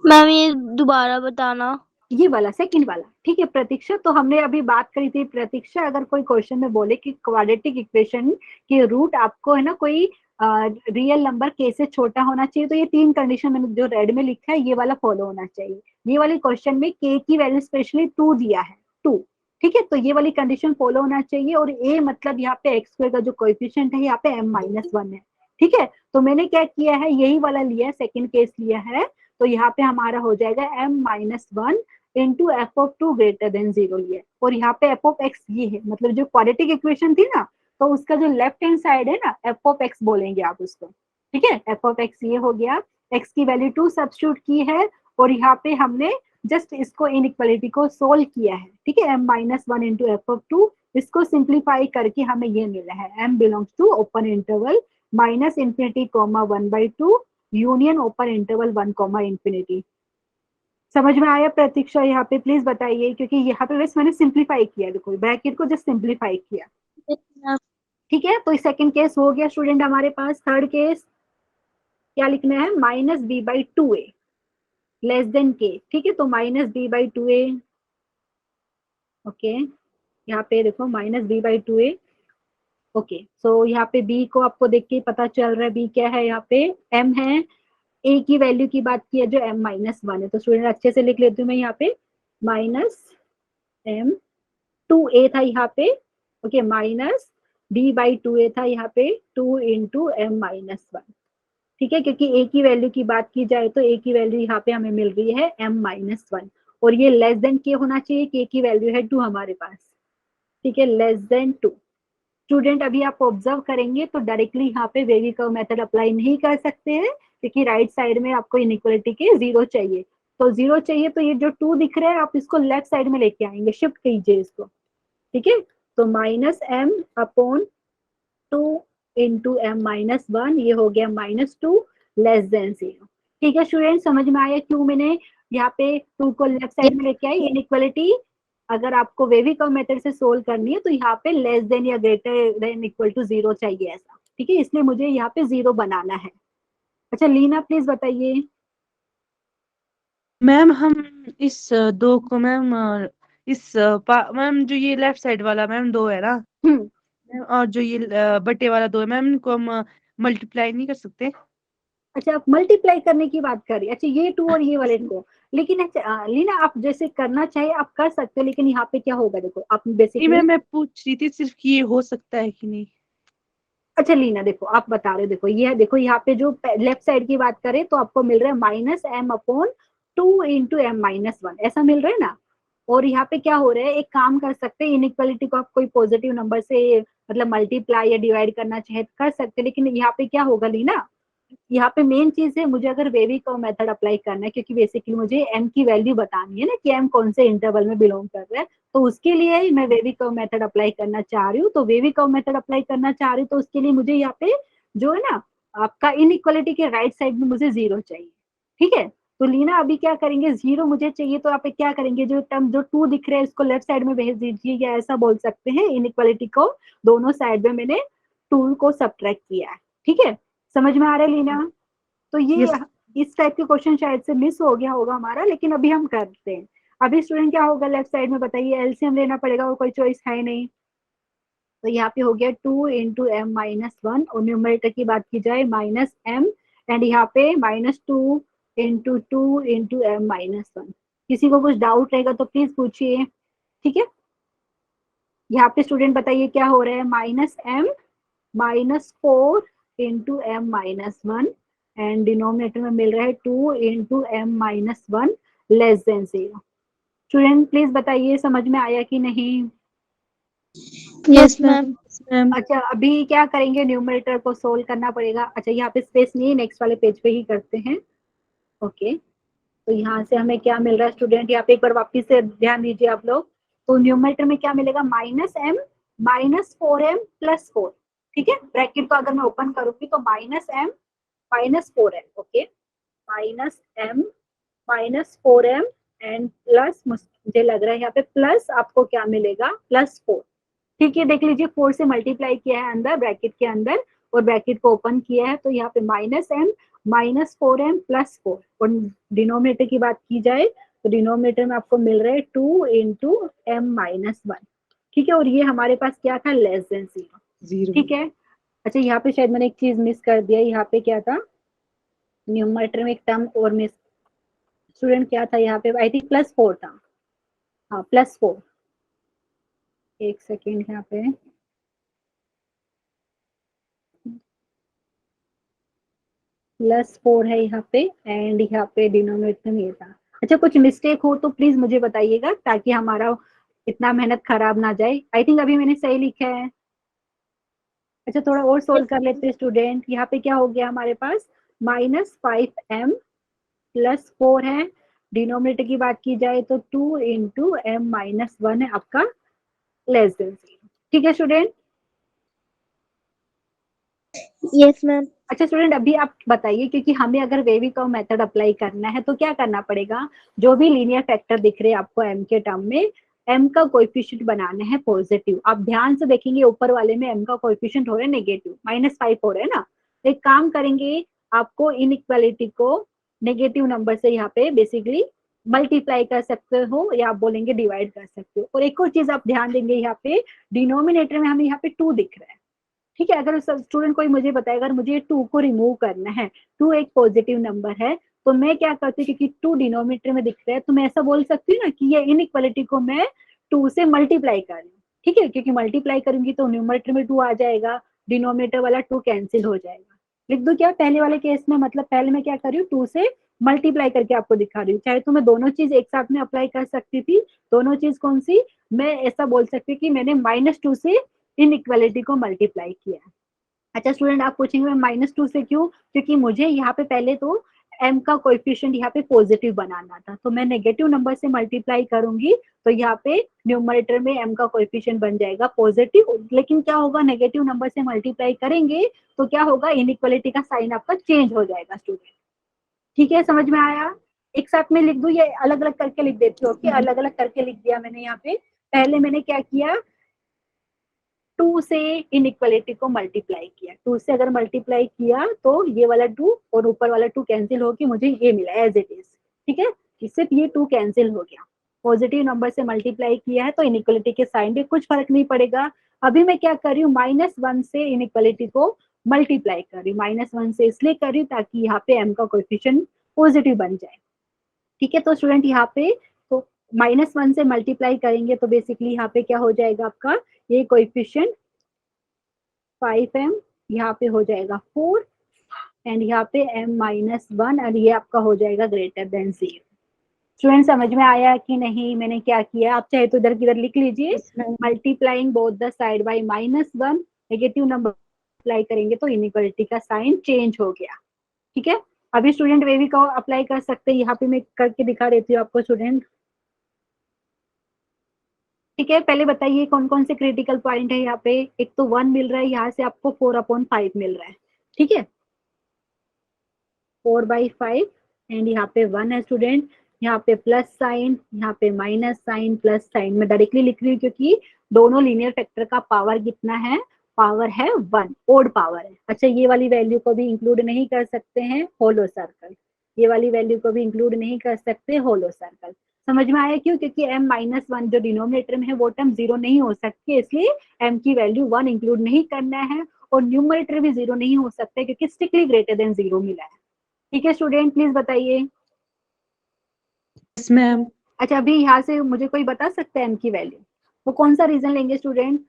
मैम ये दोबारा बताना। ये वाला सेकंड वाला, ठीक है प्रतीक्षा, तो हमने अभी बात करी थी प्रतीक्षा, अगर कोई क्वेश्चन में बोले कि क्वाड्रेटिक इक्वेशन के रूट आपको है ना कोई रियल नंबर के से छोटा होना चाहिए, तो ये 3 कंडीशन मैंने जो रेड में लिखा है ये वाला फॉलो होना चाहिए। ये वाले क्वेश्चन में के की वैल्यू स्पेशली 2 दिया है, 2, ठीक है, तो ये वाली कंडीशन फॉलो होना चाहिए, और ए मतलब यहाँ पे एक्स स्क्वायर का जो कोएफिशिएंट है यहाँ पे m-1 है। ठीक है, तो मैंने क्या किया है, यही वाला लिया है, सेकेंड केस लिया है, तो यहाँ पे हमारा हो जाएगा m-1 into f of 2 greater than 0 लिया, और यहाँ पे एफ ऑफ एक्स ये है, मतलब जो क्वाड्रेटिक इक्वेशन थी ना, तो उसका जो लेफ्ट हैंड साइड है ना, एफ ऑफ एक्स बोलेंगे आप उसको। ठीक है, एफ ऑफ एक्स ये हो गया, एक्स की वैल्यू 2 सब्स्टिट्यूट की है, और यहाँ पे हमने जस्ट इसको इनइक्वालिटी को सोल्व किया है। ठीक है, m-1 इंटू एफ ऑफ 2, इसको सिंप्लीफाई करके हमें ये मिला है, m belongs to open interval minus infinity comma 1/2 union open interval 1 comma infinity. समझ में आया प्रतीक्षा, यहाँ पे प्लीज बताइए, क्योंकि यहाँ पे बस मैंने सिंप्लीफाई किया, देखो ब्रैकेट को जस्ट सिंप्लीफाई किया। ठीक है, तो सेकंड केस हो गया स्टूडेंट हमारे पास। थर्ड केस क्या लिखना है, -b/2a लेस देन के। ठीक है, तो -b/2a, ओके, यहाँ पे देखो -b/2a, ओके, सो यहाँ पे b को आपको देख के पता चल रहा है b क्या है, यहाँ पे m है, a की वैल्यू की बात की है जो m-1 है, तो स्टूडेंट अच्छे से लिख लेती हूँ मैं यहाँ पे -m/2a था यहाँ पे, ओके, माइनस b/2a था यहाँ पे 2 इंटू m-1। ठीक है, क्योंकि a की वैल्यू की बात की जाए तो a की वैल्यू यहाँ पे हमें मिल रही है m-1, और ये लेस देन k होना चाहिए, k की वैल्यू है 2 हमारे पास। ठीक है, लेस देन 2। स्टूडेंट अभी आप ऑब्जर्व करेंगे तो डायरेक्टली यहाँ पे वेवी कर्व मेथड अप्लाई नहीं कर सकते हैं, क्योंकि राइट साइड में आपको इनइक्वालिटी के 0 चाहिए, तो 0 चाहिए, तो ये जो 2 दिख रहा है आप इसको लेफ्ट साइड में लेके आएंगे, शिफ्ट कीजिए इसको। ठीक है, तो -m/2 इंटू m-1, ये हो गया -2 लेस देन 0। ठीक है स्टूडेंट, समझ में आया क्यों मैंने यहाँ पे 2 को लेफ्ट साइड में लेके आई, इनइक्वालिटी अगर आपको वेवी कर्व मेथड से सोल्व करनी है तो यहाँ पे लेस देन या ग्रेटर देन इक्वल टू 0 चाहिए ऐसा। ठीक है, इसलिए मुझे यहाँ पे 0 बनाना है। अच्छा लीना प्लीज बताइए। मैम हम इस 2 को मैम इस मैम जो ये लेफ्ट साइड वाला मैम 2 है ना, और जो ये बटे वाला 2 है मैम, इनको हम मल्टीप्लाई नहीं कर सकते? अच्छा, आप मल्टीप्लाई करने की बात कर रही है, अच्छा ये 2 और ये वाले 2, लेकिन अच्छा लीना आप जैसे करना चाहे आप कर सकते हो, लेकिन यहाँ पे क्या होगा, देखो आप नहीं बेसिकली, मैं पूछ रही थी सिर्फ कि ये हो सकता है कि नहीं। अच्छा लीना देखो आप बता रहे हो, देखो ये देखो यहाँ पे जो लेफ्ट साइड की बात करें तो आपको मिल रहा है -m/2 इंटू m-1, ऐसा मिल रहा है ना, और यहाँ पे क्या हो रहा है, एक काम कर सकते हैं, इनइक्वालिटी को आप कोई पॉजिटिव नंबर से मतलब मल्टीप्लाई या डिवाइड करना चाहे तो कर सकते हैं, लेकिन यहाँ पे क्या होगा लीना, यहाँ पे मेन चीज है मुझे अगर वेवी कर्व मेथड अप्लाई करना है, क्योंकि बेसिकली मुझे एम की वैल्यू बतानी है ना कि एम कौन से इंटरवल में बिलोंग कर रहा है, तो उसके लिए मैं वेवी कर्व मेथड अप्लाई करना चाह रही हूँ। तो वेवी कर्व मेथड अप्लाई करना चाह रही हूँ तो उसके लिए मुझे यहाँ पे जो है ना आपका इनइक्वालिटी के राइट साइड में मुझे 0 चाहिए। ठीक है, तो लीना अभी क्या करेंगे, 0 मुझे चाहिए तो आप क्या करेंगे, जो टर्म जो 2 दिख रहा है इसको लेफ्ट साइड में भेज दीजिए, या ऐसा बोल सकते हैं इनइक्वालिटी को दोनों साइड में मैंने 2 को सब्ट्रैक्ट किया है। ठीक है, समझ में आ रहा है लीना? तो ये यस इस टाइप के क्वेश्चन शायद से मिस हो गया होगा हमारा, लेकिन अभी हम करते हैं। अभी स्टूडेंट क्या होगा, लेफ्ट साइड में बताइए, एलसीएम लेना पड़ेगा और कोई चॉइस है नहीं। तो यहाँ पे हो गया 2 इंटू एम माइनस 1, और न्यूमरेटर की बात की जाए माइनस एम, एंड यहाँ पे minus 2 into 2 into m minus 1। किसी को कुछ डाउट रहेगा तो प्लीज पूछिए। ठीक है, यहाँ पे स्टूडेंट बताइए क्या हो रहा है, minus m minus 4 into m minus 1, and denominator में मिल रहा है 2 into m minus 1 less than 0। Student please बताइए समझ में आया कि नहीं? Yes ma'am. मैम। अच्छा, अभी क्या करेंगे, न्यूमरेटर को सोल्व करना पड़ेगा। अच्छा, यहाँ पे स्पेस नहीं है, नेक्स्ट वाले पेज पे ही करते हैं। ओके, तो यहाँ से हमें क्या मिल रहा है स्टूडेंट, यहाँ पे एक बार वापिस से ध्यान दीजिए आप लोग। तो न्यूमरेटर में क्या मिलेगा, minus m minus 4m plus 4। ठीक है, ब्रैकेट को अगर मैं ओपन करूंगी तो minus m minus 4m, okay, minus m minus 4m and plus, मुझे लग रहा है यहाँ पे प्लस आपको क्या मिलेगा, प्लस 4। ठीक है, देख लीजिए 4 से मल्टीप्लाई किया है अंदर ब्रैकेट के अंदर, और ब्रैकेट को ओपन किया है, तो यहाँ पे minus m minus 4m plus 4। और डिनोमिनेटर की बात की जाए तो डिनोमिनेटर में आपको मिल रहा है 2 इंटू एम माइनस 1। ठीक है, और ये हमारे पास क्या था, लेस देन 0। ठीक है, अच्छा यहाँ पे शायद मैंने एक चीज मिस कर दिया, यहाँ पे क्या था, न्यूमरेटर में एक टर्म और मिस, स्टूडेंट क्या था यहाँ पे, आई थिंक प्लस 4 था। हाँ, प्लस 4, एक सेकेंड, यहाँ पे प्लस 4 है यहाँ पे, एंड यहाँ पे डिनोमिनेटर में ये था। अच्छा, कुछ मिस्टेक हो तो प्लीज मुझे बताइएगा ताकि हमारा इतना मेहनत खराब ना जाए। आई थिंक अभी मैंने सही लिखा है। अच्छा, थोड़ा और सोल्व कर लेते हैं स्टूडेंट। यहाँ पे क्या हो गया हमारे पास, माइनस 5m प्लस 4 है, डिनोमिनेटर की बात की जाए तो 2 इंटू एम माइनस 1 है आपका, लेस देन 0। ठीक है स्टूडेंट? Yes ma'am. अच्छा स्टूडेंट, अभी आप बताइए, क्योंकि हमें अगर वेवी कर्व मेथड अप्लाई करना है तो क्या करना पड़ेगा, जो भी लीनियर फैक्टर दिख रहे हैं आपको एम के टर्म में, एम का कोएफिशिएंट बनाना है पॉजिटिव। आप ध्यान से देखेंगे ऊपर वाले में एम का कोएफिशिएंट हो रहा है नेगेटिव, -5 हो रहा है ना। तो एक काम करेंगे, आपको इनइक्वालिटी को नेगेटिव नंबर से यहाँ पे बेसिकली मल्टीप्लाई कर सकते हो, या आप बोलेंगे डिवाइड कर सकते हो। और एक और चीज आप ध्यान देंगे, यहाँ पे डिनोमिनेटर में हमें यहाँ पे 2 दिख रहा है। ठीक है, अगर स्टूडेंट कोई मुझे बताए, अगर मुझे 2 को रिमूव करना है, 2 एक पॉजिटिव नंबर है, तो मैं क्या करती हूँ, क्योंकि 2 डिनोमिनेटर में दिख रहा है, तो मैं ऐसा बोल सकती हूँ ना कि ये इनइक्वालिटी को मैं 2 से मल्टीप्लाई कर रही हूँ। ठीक है, क्योंकि मल्टीप्लाई करूंगी तो न्यूमरेटर में 2 आ जाएगा, डिनोमिनेटर वाला 2 कैंसिल हो जाएगा। लिख दो क्या पहले वाले केस में, मतलब पहले मैं क्या कर रही हूँ, 2 से मल्टीप्लाई करके आपको दिखा रही हूँ। चाहे तो मैं दोनों चीज एक साथ में अप्लाई कर सकती थी। दोनों चीज कौन सी, मैं ऐसा बोल सकती हूँ कि मैंने -2 से इनइक्वालिटी को मल्टीप्लाई किया है। अच्छा स्टूडेंट, आप पूछेंगे -2 से क्यों, क्योंकि मुझे यहाँ पे पहले तो m का कोएफिशिएंट यहाँ पे पॉजिटिव बनाना था, तो मैं नेगेटिव नंबर से मल्टीप्लाई करूंगी तो यहाँ पे न्यूमरेटर में m का कोएफिशिएंट बन जाएगा पॉजिटिव। लेकिन क्या होगा, नेगेटिव नंबर से मल्टीप्लाई करेंगे तो क्या होगा, इनइक्वालिटी का साइन आपका चेंज हो जाएगा स्टूडेंट। ठीक है, समझ में आया? एक साथ में लिख दूं, ये अलग अलग करके लिख देती हूँ। ओके, अलग अलग करके लिख दिया मैंने यहाँ पे। पहले मैंने क्या किया, 2 से इनइक्वालिटी को मल्टीप्लाई किया, 2 से अगर मल्टीप्लाई किया तो ये वाला 2 और ऊपर वाला 2 कैंसिल होकर मुझे ये मिला एज इट इज। ठीक है, सिर्फ ये 2 कैंसिल हो गया। पॉजिटिव नंबर से मल्टीप्लाई किया है तो इनइक्वालिटी के साइन पे कुछ फर्क नहीं पड़ेगा। अभी मैं क्या कर रही हूँ, -1 से इनइक्वालिटी को मल्टीप्लाई कर रही हूँ। -1 से इसलिए कर रही हूँ ताकि यहाँ पे m का कोएफिशिएंट पॉजिटिव बन जाए। ठीक है, तो स्टूडेंट यहाँ पे तो -1 से मल्टीप्लाई करेंगे तो बेसिकली यहाँ पे क्या हो जाएगा आपका, ये कोएफिशिएंट 5m, यहाँ पे हो जाएगा 4, एंड यहाँ पे m -1, और ये आपका हो जाएगा ग्रेटर देन 0। स्टूडेंट समझ में आया कि नहीं मैंने क्या किया? आप चाहे तो इधर किधर लिख लीजिए, Yes, ma'am. Multiplying both the side by -1, negative number apply करेंगे तो इनइक्वालिटी का साइन चेंज हो गया। ठीक है, अभी स्टूडेंट वे भी को अप्लाई कर सकते हैं, यहाँ पे मैं करके दिखा देती हूँ आपको स्टूडेंट। ठीक है, पहले बताइए कौन कौन से क्रिटिकल पॉइंट है यहाँ पे। एक तो 1 मिल रहा है, यहाँ से आपको 4/5 मिल रहा है। ठीक है, 4/5 एंड यहाँ पे 1 है स्टूडेंट, यहाँ पे प्लस साइन, यहाँ पे माइनस साइन, प्लस साइन। मैं डायरेक्टली लिख रही हूँ क्योंकि दोनों लीनियर फैक्टर का पावर कितना है, पावर है 1, ओड पावर है। अच्छा, ये वाली वैल्यू को भी इंक्लूड नहीं कर सकते हैं, होलो सर्कल। ये वाली वैल्यू को भी इंक्लूड नहीं कर सकते, होलो सर्कल। समझ में आया क्यों? क्योंकि m-1 जो डिनोमिनेटर में है वो टर्म 0 नहीं हो सकती, इसलिए m की वैल्यू 1 इंक्लूड नहीं करना है, और न्यूमरेटर भी 0 नहीं हो सकते क्योंकि स्ट्रिक्टली ग्रेटर देन 0 मिला है। ठीक है स्टूडेंट, प्लीज बताइए। Yes ma'am. अच्छा, अभी यहाँ से मुझे कोई बता सकता है m की वैल्यू? वो कौन सा रीजन लेंगे स्टूडेंट?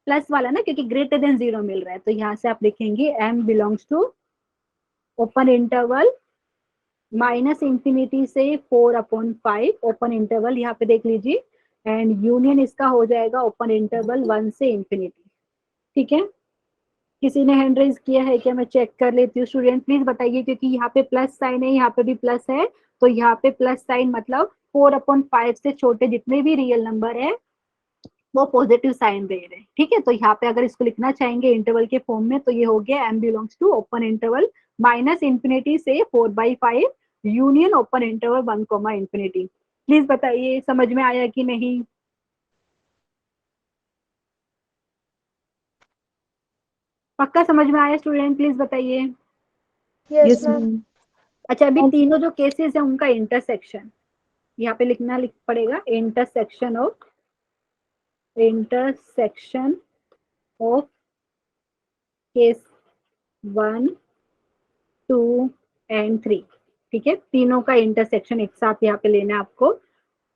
प्लस वाला ना, क्योंकि ग्रेटर देन 0 मिल रहा है, तो यहाँ से आप लिखेंगे m belongs to open interval -∞ से 4/5, ओपन इंटरवल यहाँ पे देख लीजिए, एंड यूनियन इसका हो जाएगा ओपन इंटरवल 1 से इंफिनिटी। ठीक है, किसी ने हैंड रेज किया है क्या? मैं चेक कर लेती हूँ स्टूडेंट, प्लीज बताइए, क्योंकि यहाँ पे प्लस साइन है, यहाँ पे भी प्लस है, तो यहाँ पे प्लस साइन मतलब 4/5 से छोटे जितने भी रियल नंबर है वो पॉजिटिव साइन दे रहे हैं। ठीक है, तो यहाँ पे अगर इसको लिखना चाहेंगे इंटरवल के फॉर्म में तो ये हो गया m belongs to open interval -∞ से 4/5 यूनियन ओपन इंटरवल 1, प्लीज बताइए समझ में आया कि नहीं? पक्का समझ में आया स्टूडेंट, प्लीज बताइए। Yes, yes ma'am. मैम। अच्छा, अभी तीनों जो केसेस है उनका इंटरसेक्शन यहाँ पे लिख पड़ेगा, इंटरसेक्शन ऑफ केस 1, 2 एंड 3। ठीक है, तीनों का इंटरसेक्शन एक साथ यहाँ पे लेना है आपको।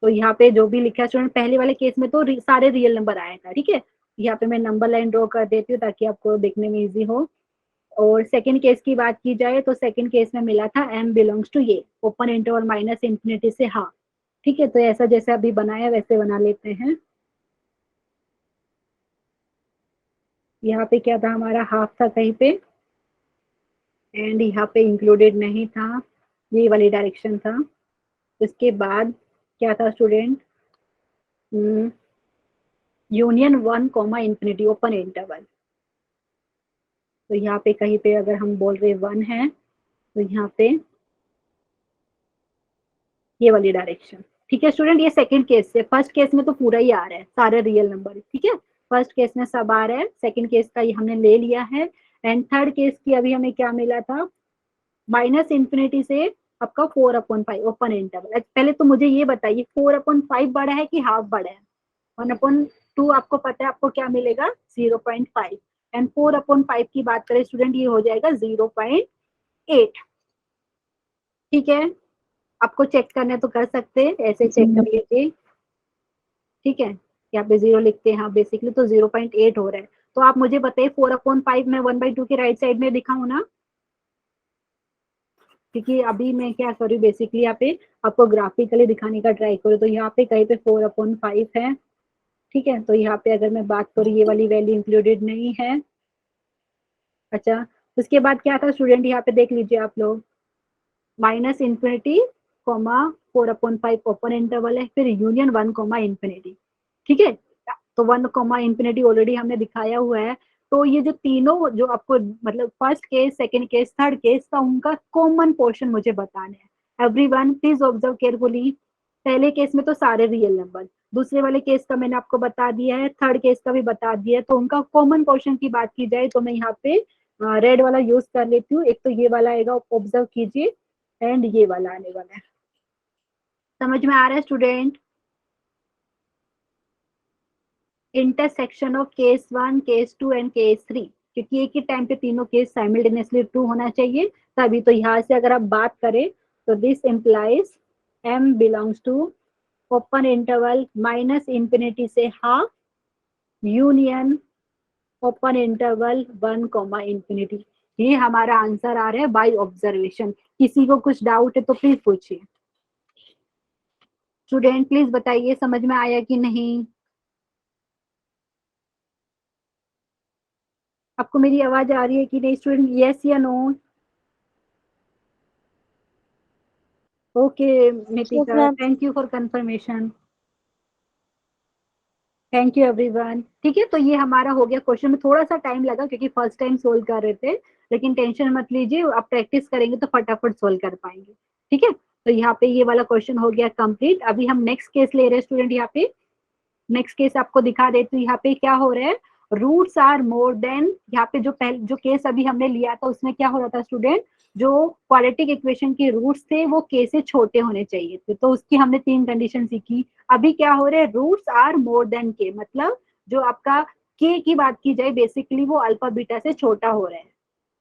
तो यहाँ पे जो भी लिखा है स्टूडेंट, पहले वाले केस में तो सारे रियल नंबर आया था। ठीक है, यहाँ पे मैं नंबर लाइन ड्रॉ कर देती हूँ ताकि आपको देखने में इजी हो। और सेकंड केस की बात की जाए तो सेकंड केस में मिला था m बिलोंग्स टू ये ओपन इंटरवल -∞ से हाफ। ठीक है, तो ऐसा जैसे अभी बनाया वैसे बना लेते हैं। यहाँ पे क्या था हमारा, हाफ था कहीं पे, एंड यहाँ पे इंक्लूडेड नहीं था, ये वाली डायरेक्शन था। इसके बाद क्या था स्टूडेंट, यूनियन 1, ओपन इंटरवल। तो यहाँ पे कहीं पे अगर हम बोल रहे 1 है तो यहाँ पे ये वाली डायरेक्शन। ठीक है स्टूडेंट, ये सेकंड केस से, फर्स्ट केस में तो पूरा ही आ रहा है, सारे रियल नंबर। ठीक है, फर्स्ट केस में सब आ रहा है, सेकंड केस का ये हमने ले लिया है। एंड थर्ड केस की अभी हमें क्या मिला था, -∞ से आपका 4/5 ओपन इंटरवल। पहले तो मुझे ये बताइए 4/5 बड़ा है कि हाफ बड़ा है? 1/2 आपको पता है, आपको क्या मिलेगा 0.5, एंड 4/5 की बात करें स्टूडेंट ये हो जाएगा 0.8। ठीक है, आपको चेक करना है तो कर सकते हैं, ऐसे चेक कर लीजिए। ठीक है, यहाँ पे 0 लिखते हैं, हाँ बेसिकली तो 0.8 हो रहा है। तो आप मुझे बताइए 4/5 में 1/2 के राइट साइड में दिखाऊं ना, क्योंकि अभी मैं क्या कर रही हूँ बेसिकली यहाँ पे आपको ग्राफिकली दिखाने का ट्राई करूँ। तो यहाँ पे कहीं पे 4/5 है। ठीक है, तो यहाँ पे अगर मैं बात करूँ ये वाली वैल्यू इंक्लूडेड नहीं है। अच्छा, उसके बाद क्या था स्टूडेंट, यहाँ पे देख लीजिए आप लोग, -∞, 4/5 ओपन इंटरवल है, फिर यूनियन 1, ठीक है, तो 1, ऑलरेडी हमने दिखाया हुआ है। तो ये जो तीनों जो आपको मतलब first case, second case, third case का उनका कॉमन पोर्शन मुझे बताना है। Everyone please observe carefully. पहले केस में तो सारे रियल नंबर, दूसरे वाले केस का मैंने आपको बता दिया है, थर्ड केस का भी बता दिया है। तो उनका कॉमन पोर्शन की बात की जाए तो मैं यहाँ पे रेड वाला यूज कर लेती हूँ। एक तो ये वाला आएगा, ऑब्जर्व कीजिए, एंड ये वाला आने वाला है। समझ में आ रहा है student? Intersection of case 1, case 2 and case 3, क्योंकि एक ही टाइम पे तीनों केस साइमल्टेनियसली ट्रू होना चाहिए तभी। तो यहाँ से अगर आप बात करें तो this implies m belongs to open interval -∞ से हाफ यूनियन ओपन इंटरवल 1, ये हमारा आंसर आ रहा है बाय ऑब्जर्वेशन। किसी को कुछ डाउट है तो प्लीज पूछिए। स्टूडेंट प्लीज बताइए समझ में आया कि नहीं? आपको मेरी आवाज आ रही है कि नहीं स्टूडेंट? यस या no? Okay Yes, Nitika, ma'am. Thank you for confirmation. Thank you everyone. ठीक है, तो ये हमारा हो गया। क्वेश्चन में थोड़ा सा टाइम लगा क्योंकि फर्स्ट टाइम सोल्व कर रहे थे, लेकिन टेंशन मत लीजिए, आप प्रैक्टिस करेंगे तो फटाफट सोल्व कर पाएंगे। ठीक है, तो यहाँ पे ये वाला क्वेश्चन हो गया कंप्लीट। अभी हम नेक्स्ट केस ले रहे हैं स्टूडेंट। यहाँ पे नेक्स्ट केस आपको दिखा देती हूँ। यहाँ पे क्या हो रहा है, रूट्स आर मोर देन। यहाँ पे जो केस अभी हमने लिया था उसमें क्या हो रहा था स्टूडेंट, जो क्वाड्रेटिक इक्वेशन के रूट्स थे वो के से छोटे होने चाहिए थे, तो उसकी हमने 3 कंडीशन सीखी। अभी क्या हो रहा है, रूट्स आर मोर देन के, मतलब जो आपका के की बात की जाए बेसिकली वो अल्फा बीटा से छोटा हो रहा है।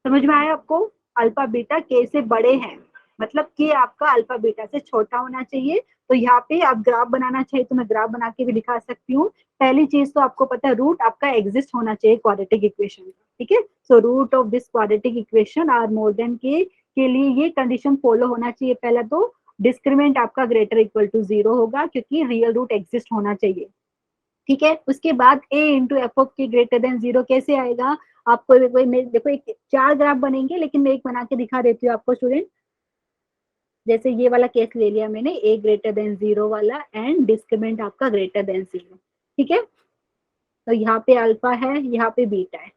समझ में आया आपको? अल्फा बीटा के से बड़े हैं, मतलब के आपका अल्फा बीटा से छोटा होना चाहिए। तो यहाँ पे आप ग्राफ बनाना चाहिए तो मैं ग्राफ बना के भी दिखा सकती हूँ। पहली चीज तो आपको पता है, रूट आपका एग्जिस्ट होना चाहिए क्वाड्रेटिक इक्वेशन का। ठीक है, so root of this quadratic equation are more than के लिए ये कंडीशन फॉलो होना चाहिए। पहला तो डिस्क्रिमिनेंट आपका ग्रेटर इक्वल टू 0 होगा क्योंकि रियल रूट एग्जिस्ट होना चाहिए। ठीक है, उसके बाद a into f of k greater than 0 कैसे आएगा? आपको देखो एक 4 ग्राफ बनेंगे, लेकिन मैं एक बना के दिखा देती हूँ आपको स्टूडेंट। जैसे ये वाला केस ले लिया मैंने, a ग्रेटर देन 0 वाला एंड डिस्क्रिमिनेंट आपका ग्रेटर देन 0। ठीक है, तो यहाँ पे अल्फा है, यहाँ पे बीटा है,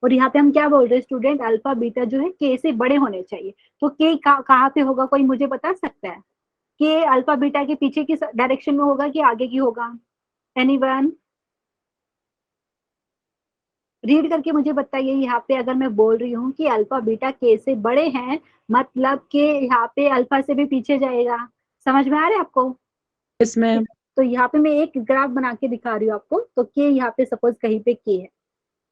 और यहाँ पे हम क्या बोल रहे हैं स्टूडेंट, अल्फा बीटा जो है के से बड़े होने चाहिए। तो के कहाँ पे होगा, कोई मुझे बता सकता है? के अल्फा बीटा के पीछे की डायरेक्शन में होगा कि आगे की होगा? एनीवन रीड करके मुझे बताइए। यहाँ पे अगर मैं बोल रही हूँ कि अल्फा बीटा के से बड़े हैं, मतलब के यहाँ पे अल्फा से भी पीछे जाएगा। समझ में आ रहा है आपको? Yes ma'am. तो यहाँ पे मैं एक ग्राफ बना के दिखा रही हूँ आपको। तो के यहाँ पे सपोज कहीं पे के है,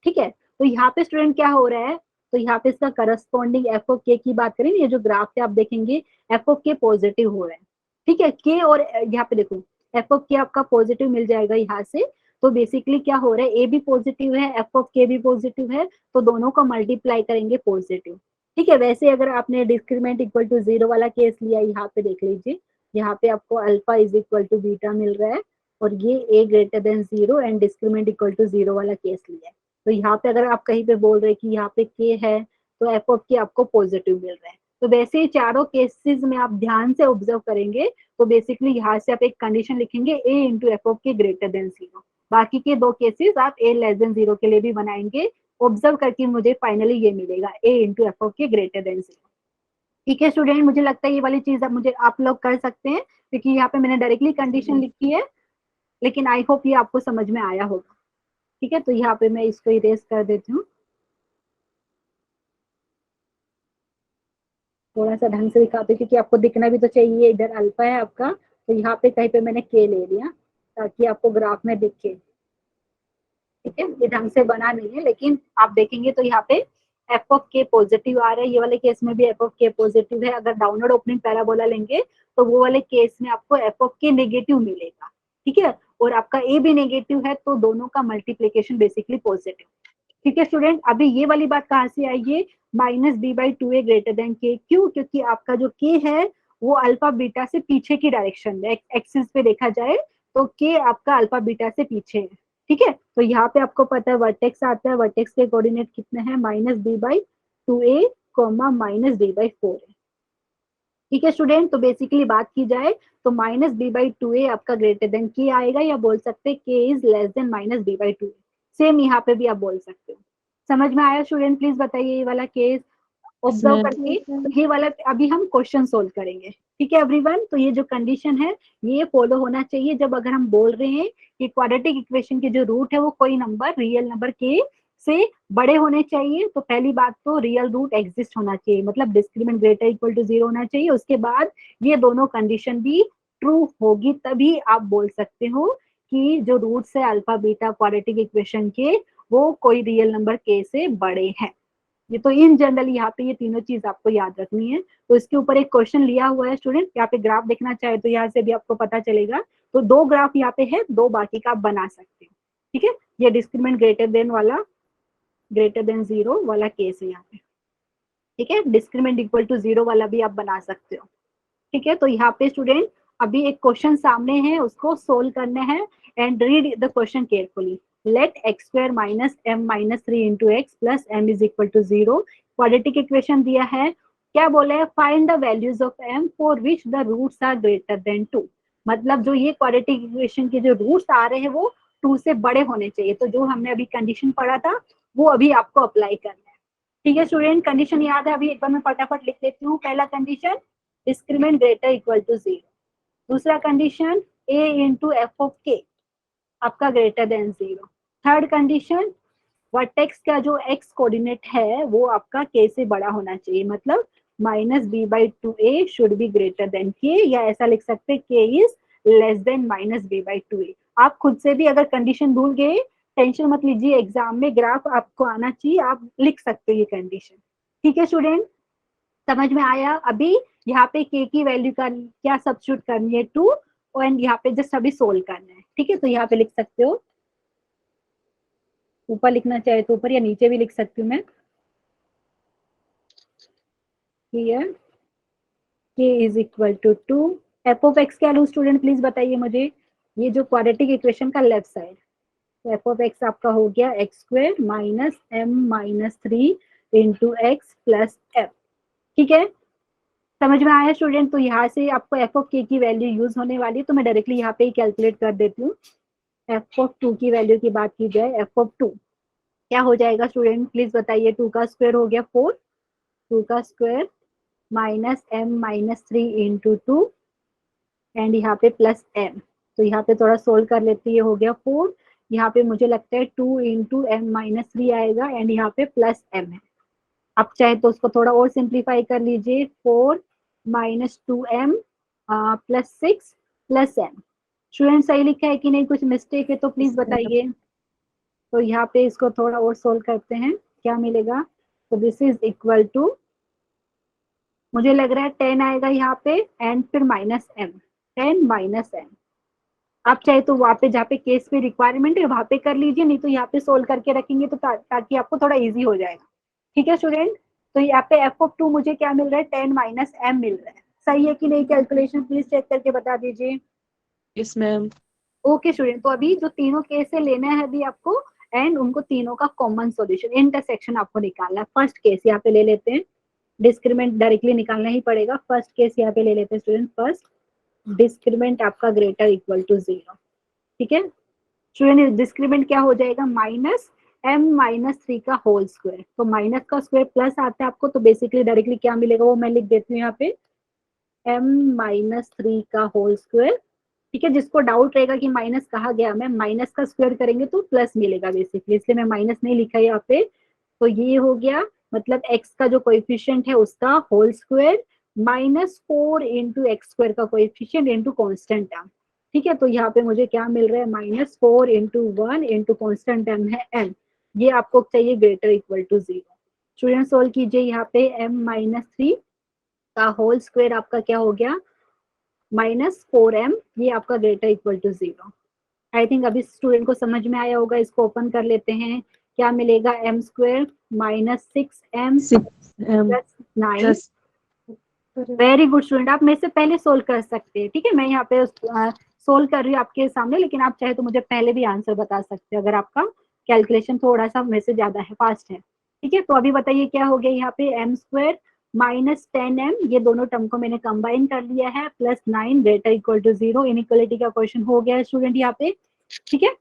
ठीक है, तो यहाँ पे स्टूडेंट क्या हो रहा है, तो यहाँ पे इसका करस्पॉन्डिंग एफ ऑफ के की बात करें, ये जो ग्राफ है आप देखेंगे एफ ऑफ के पॉजिटिव हो रहा है। ठीक है, के और यहाँ पे देखो एफ ऑफ के आपका पॉजिटिव मिल जाएगा यहाँ से। तो बेसिकली क्या हो रहा है, ए भी पॉजिटिव है, एफ ऑफ के भी पॉजिटिव है, तो दोनों को मल्टीप्लाई करेंगे पॉजिटिव। ठीक है, वैसे अगर आपने डिस्क्रिमिनेंट इक्वल टू 0 वाला केस लिया, यहाँ पे देख लीजिए, यहाँ पे आपको alpha is equal to beta मिल रहा है, और ये a greater than 0 and discriminant equal to 0 वाला केस लिया है। तो यहाँ पे अगर आप कहीं पे बोल रहे हैं कि यहाँ पे के है, तो एफ ऑफ के आपको पॉजिटिव मिल रहा है। तो वैसे ही चारों केसेस में आप ध्यान से ऑब्जर्व करेंगे, तो बेसिकली यहाँ से आप एक कंडीशन लिखेंगे ए into f of k greater than 0। बाकी के 2 केसेस आप ए लेस देन 0 के लिए भी बनाएंगे। ऑब्जर्व करके मुझे फाइनली ये मिलेगा ए into f of k greater than 0। ठीक है स्टूडेंट, मुझे लगता है ये वाली चीज आप लोग कर सकते हैं, क्योंकि यहाँ पे मैंने डायरेक्टली कंडीशन लिखी है, लेकिन आई होप ये आपको समझ में आया होगा। ठीक है, तो यहाँ पे मैं इसको इरेज कर देती हूँ, थोड़ा सा ढंग से दिखाते हैं क्योंकि आपको दिखना भी तो चाहिए। इधर अल्फा है आपका, तो यहाँ पे कहीं पे मैंने के ले लिया ताकि आपको ग्राफ में दिखे। ठीक है, ये ढंग से बना नहीं है, लेकिन आप देखेंगे तो यहाँ पे एफ ऑफ के पॉजिटिव आ रहा है। ये वाले केस में भी एफ ऑफ के पॉजिटिव है। अगर डाउनवर्ड ओपनिंग पैराबोला लेंगे तो वो वाले केस में आपको एफ ऑफ के नेगेटिव मिलेगा। ठीक है, और आपका ए भी नेगेटिव है, तो दोनों का मल्टीप्लीकेशन बेसिकली पॉजिटिव। ठीक है स्टूडेंट, अभी ये वाली बात कहाँ से आई है, minus b by two a greater than k. क्यों? क्योंकि आपका जो के है वो अल्फा बीटा से पीछे की डायरेक्शन में, एक्सिस पे देखा जाए तो के आपका अल्फा बीटा से पीछे है। ठीक है, तो यहाँ पे आपको पता है वर्टेक्स आता है, वर्टेक्स के कोऑर्डिनेट कितने हैं, minus b by two a comma minus b by 4 है। ठीक है स्टूडेंट, तो बेसिकली बात की जाए तो माइनस बी बाई टू ए आपका ग्रेटर देन के आएगा, या बोल सकते हैं के is less than minus b by two a. Same यहाँ पे भी आप बोल सकते हो। समझ में आया स्टूडेंट? प्लीज बताइए ये वाला केस ऑब्जर्व करके। ये वाला अभी हम क्वेश्चन सोल्व करेंगे। ठीक है एवरीवन, तो ये जो कंडीशन है ये फॉलो होना चाहिए जब अगर हम बोल रहे हैं कि क्वाड्रेटिक इक्वेशन के जो रूट है वो कोई नंबर रियल नंबर के से बड़े होने चाहिए। तो पहली बात तो रियल रूट एग्जिस्ट होना चाहिए, मतलब डिस्क्रिमिनेंट ग्रेटर इक्वल टू 0 होना चाहिए। उसके बाद ये दोनों कंडीशन भी ट्रू होगी, तभी आप बोल सकते हो कि जो रूट्स है अल्फा बीटा क्वाड्रेटिक इक्वेशन के वो कोई रियल नंबर के से बड़े हैं। ये तो इन जनरल यहाँ पे ये तीनों चीज आपको याद रखनी है। तो इसके ऊपर एक क्वेश्चन लिया हुआ है स्टूडेंट, यहाँ पे ग्राफ देखना चाहे तो यहाँ से भी आपको पता चलेगा। तो 2 ग्राफ यहाँ पे है, 2 बाकी का आप बना सकते हो। ठीक है, ये डिस्क्रिमिनेंट ग्रेटर देन वाला, ग्रेटर देन 0 वाला केस है यहाँ पे। ठीक है, डिस्क्रिमिनेंट इक्वल टू 0 वाला भी आप बना सकते हो। ठीक है, तो यहाँ पे स्टूडेंट अभी एक क्वेश्चन सामने है, उसको सोल्व करना है and read the question carefully. Let x square minus m minus three into x plus m is equal to 0। Quadratic equation दिया है, क्या बोला है, find the values of m for which the roots are greater than 2। मतलब जो ये quadratic equation के जो रूट्स आ रहे हैं वो 2 से बड़े होने चाहिए। तो जो हमने अभी कंडीशन पढ़ा था वो अभी आपको अप्लाई करना है। ठीक है स्टूडेंट, कंडीशन याद है? अभी एक बार मैं फटाफट लिख लेती हूँ। पहला condition, discriminant greater equal to 0। दूसरा condition, a into f of k आपका greater than 0। Third condition, vertex का जो x कोऑर्डिनेट है वो आपका k से बड़ा होना चाहिए, मतलब minus b by two a should be greater than k, या ऐसा लिख सकते हैं k is less than minus b by two a. आप खुद से भी अगर कंडीशन भूल गए टेंशन मत लीजिए, एग्जाम में ग्राफ आपको आना चाहिए, आप लिख सकते हो ये कंडीशन। ठीक है स्टूडेंट, समझ में आया? अभी यहाँ पे k की वैल्यू का क्या सब्स्टिट्यूट करनी है 2, एंड यहाँ पे जस्ट अभी सोल्व करना है। ठीक है, तो यहाँ पे लिख सकते हो, ऊपर लिखना चाहे तो ऊपर या नीचे भी लिख सकती हूँ मैं। Here k is equal to 2। F of x क्या लूँ स्टूडेंट, प्लीज बताइए मुझे। ये जो क्वाड्रेटिक इक्वेशन का लेफ्ट साइड, तो एफ ऑफ एक्स आपका हो गया x square minus m minus three into x plus f. ठीक है, समझ में आया स्टूडेंट? तो यहाँ से आपको एफ ऑफ के की वैल्यू यूज होने वाली है, तो मैं डायरेक्टली यहाँ पे ही कैलकुलेट कर देती हूँ। एफ ऑफ 2 की वैल्यू की बात की जाए, एफ ऑफ 2 क्या हो जाएगा स्टूडेंट, प्लीज बताइए। 2 का स्क्वायर हो गया 4, 2 का square minus m minus three into 2 and यहाँ पे प्लस एम। तो यहाँ पे थोड़ा सोल्व कर लेते, ये हो गया 4, यहाँ पे मुझे लगता है 2 इंटू एम माइनस थ्री आएगा एंड यहाँ पे प्लस एम है। आप चाहे तो उसको थोड़ा और सिंप्लीफाई कर लीजिए, 4 minus two m plus 6 plus m. Student सही लिखा है कि नहीं, कुछ मिस्टेक है तो प्लीज बताइए। तो यहाँ पे इसको थोड़ा और सोल्व करते हैं, क्या मिलेगा। तो दिस इज इक्वल टू, मुझे लग रहा है 10 आएगा यहाँ पे एंड फिर माइनस एम, 10 माइनस एम। आप चाहे तो वहाँ पे जहाँ पे केस पे रिक्वायरमेंट है वहाँ पे कर लीजिए, नहीं तो यहाँ पे सोल्व करके रखेंगे तो ताकि आपको थोड़ा इजी हो जाएगा। ठीक है स्टूडेंट, तो यहाँ पे एफ ऑफ 2 मुझे क्या मिल रहा है, 10 माइनस एम मिल रहा है। सही है कि नहीं, कैलकुलेशन प्लीज चेक करके बता दीजिए। Yes ma'am. ओके स्टूडेंट, तो अभी जो तीनों केस है लेना है अभी आपको, एंड उनको तीनों का कॉमन सॉल्यूशन इंटरसेक्शन आपको निकालना है। फर्स्ट केस यहाँ पे ले लेते हैं, डिस्क्रिमिनेंट डायरेक्टली निकालना ही पड़ेगा। फर्स्ट केस यहाँ पे ले लेते हैं स्टूडेंट, फर्स्ट डिस्क्रिमिनेंट आपका ग्रेटर इक्वल टू 0। ठीक है स्टूडेंट, डिस्क्रिमिनेंट क्या हो जाएगा, माइनस एम माइनस थ्री का होल स्क्वायर। तो माइनस का स्क्वायर प्लस आता है आपको, तो बेसिकली डायरेक्टली क्या मिलेगा वो मैं लिख देती हूँ यहाँ पे, एम माइनस थ्री का होल स्क्वायर। ठीक है, जिसको डाउट रहेगा कि माइनस कहा गया, मैं माइनस का स्क्वायर करेंगे तो प्लस मिलेगा बेसिकली, इसलिए मैं माइनस नहीं लिखा यहाँ पे। तो ये हो गया, मतलब x का जो कोएफिशिएंट है उसका whole square minus 4 into x square का कोएफिशिएंट इंटू कॉन्स्टेंट टर्म। ठीक है, तो यहाँ पे मुझे क्या मिल रहा है, minus 4 into one into constant term है m, ये आपको चाहिए greater equal to 0। Student solve कीजिए, यहाँ पे m माइनस थ्री का होल स्क्वायर आपका क्या हो गया, माइनस 4m, ये आपका greater equal to 0। I think अभी स्टूडेंट को समझ में आया होगा। इसको ओपन कर लेते हैं, क्या मिलेगा, m square minus 6m plus 9। Very good student, आप मेरे से पहले सोल्व कर सकते हैं। ठीक है, मैं यहाँ पे सोल्व कर रही हूँ आपके सामने, लेकिन आप चाहे तो मुझे पहले भी आंसर बता सकते हैं अगर आपका कैलकुलेशन थोड़ा सा मेरे से ज्यादा है, फास्ट है। ठीक है, तो अभी बताइए क्या हो गया, यहाँ पे एम स्क्वायर माइनस 10m, ये दोनों टर्म को मैंने कंबाइन कर लिया है, plus 9 greater equal to 0। Inequality का क्वेश्चन हो गया है स्टूडेंट यहाँ पे। ठीक है,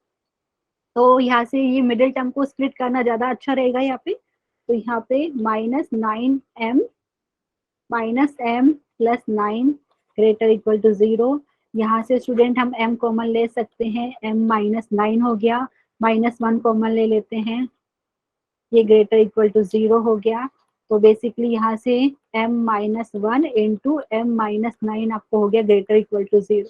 तो यहाँ से ये मिडिल टर्म को स्प्लिट करना ज्यादा अच्छा रहेगा यहाँ पे। तो यहाँ पे minus 9m minus m plus 9 greater equal to 0। यहाँ से स्टूडेंट हम m कॉमन ले सकते हैं, m माइनस 9 हो गया, माइनस 1 कॉमन ले लेते हैं, ये ग्रेटर इक्वल टू 0 हो गया। तो बेसिकली यहाँ से m minus one into m minus 9 आपको हो गया ग्रेटर इक्वल टू 0।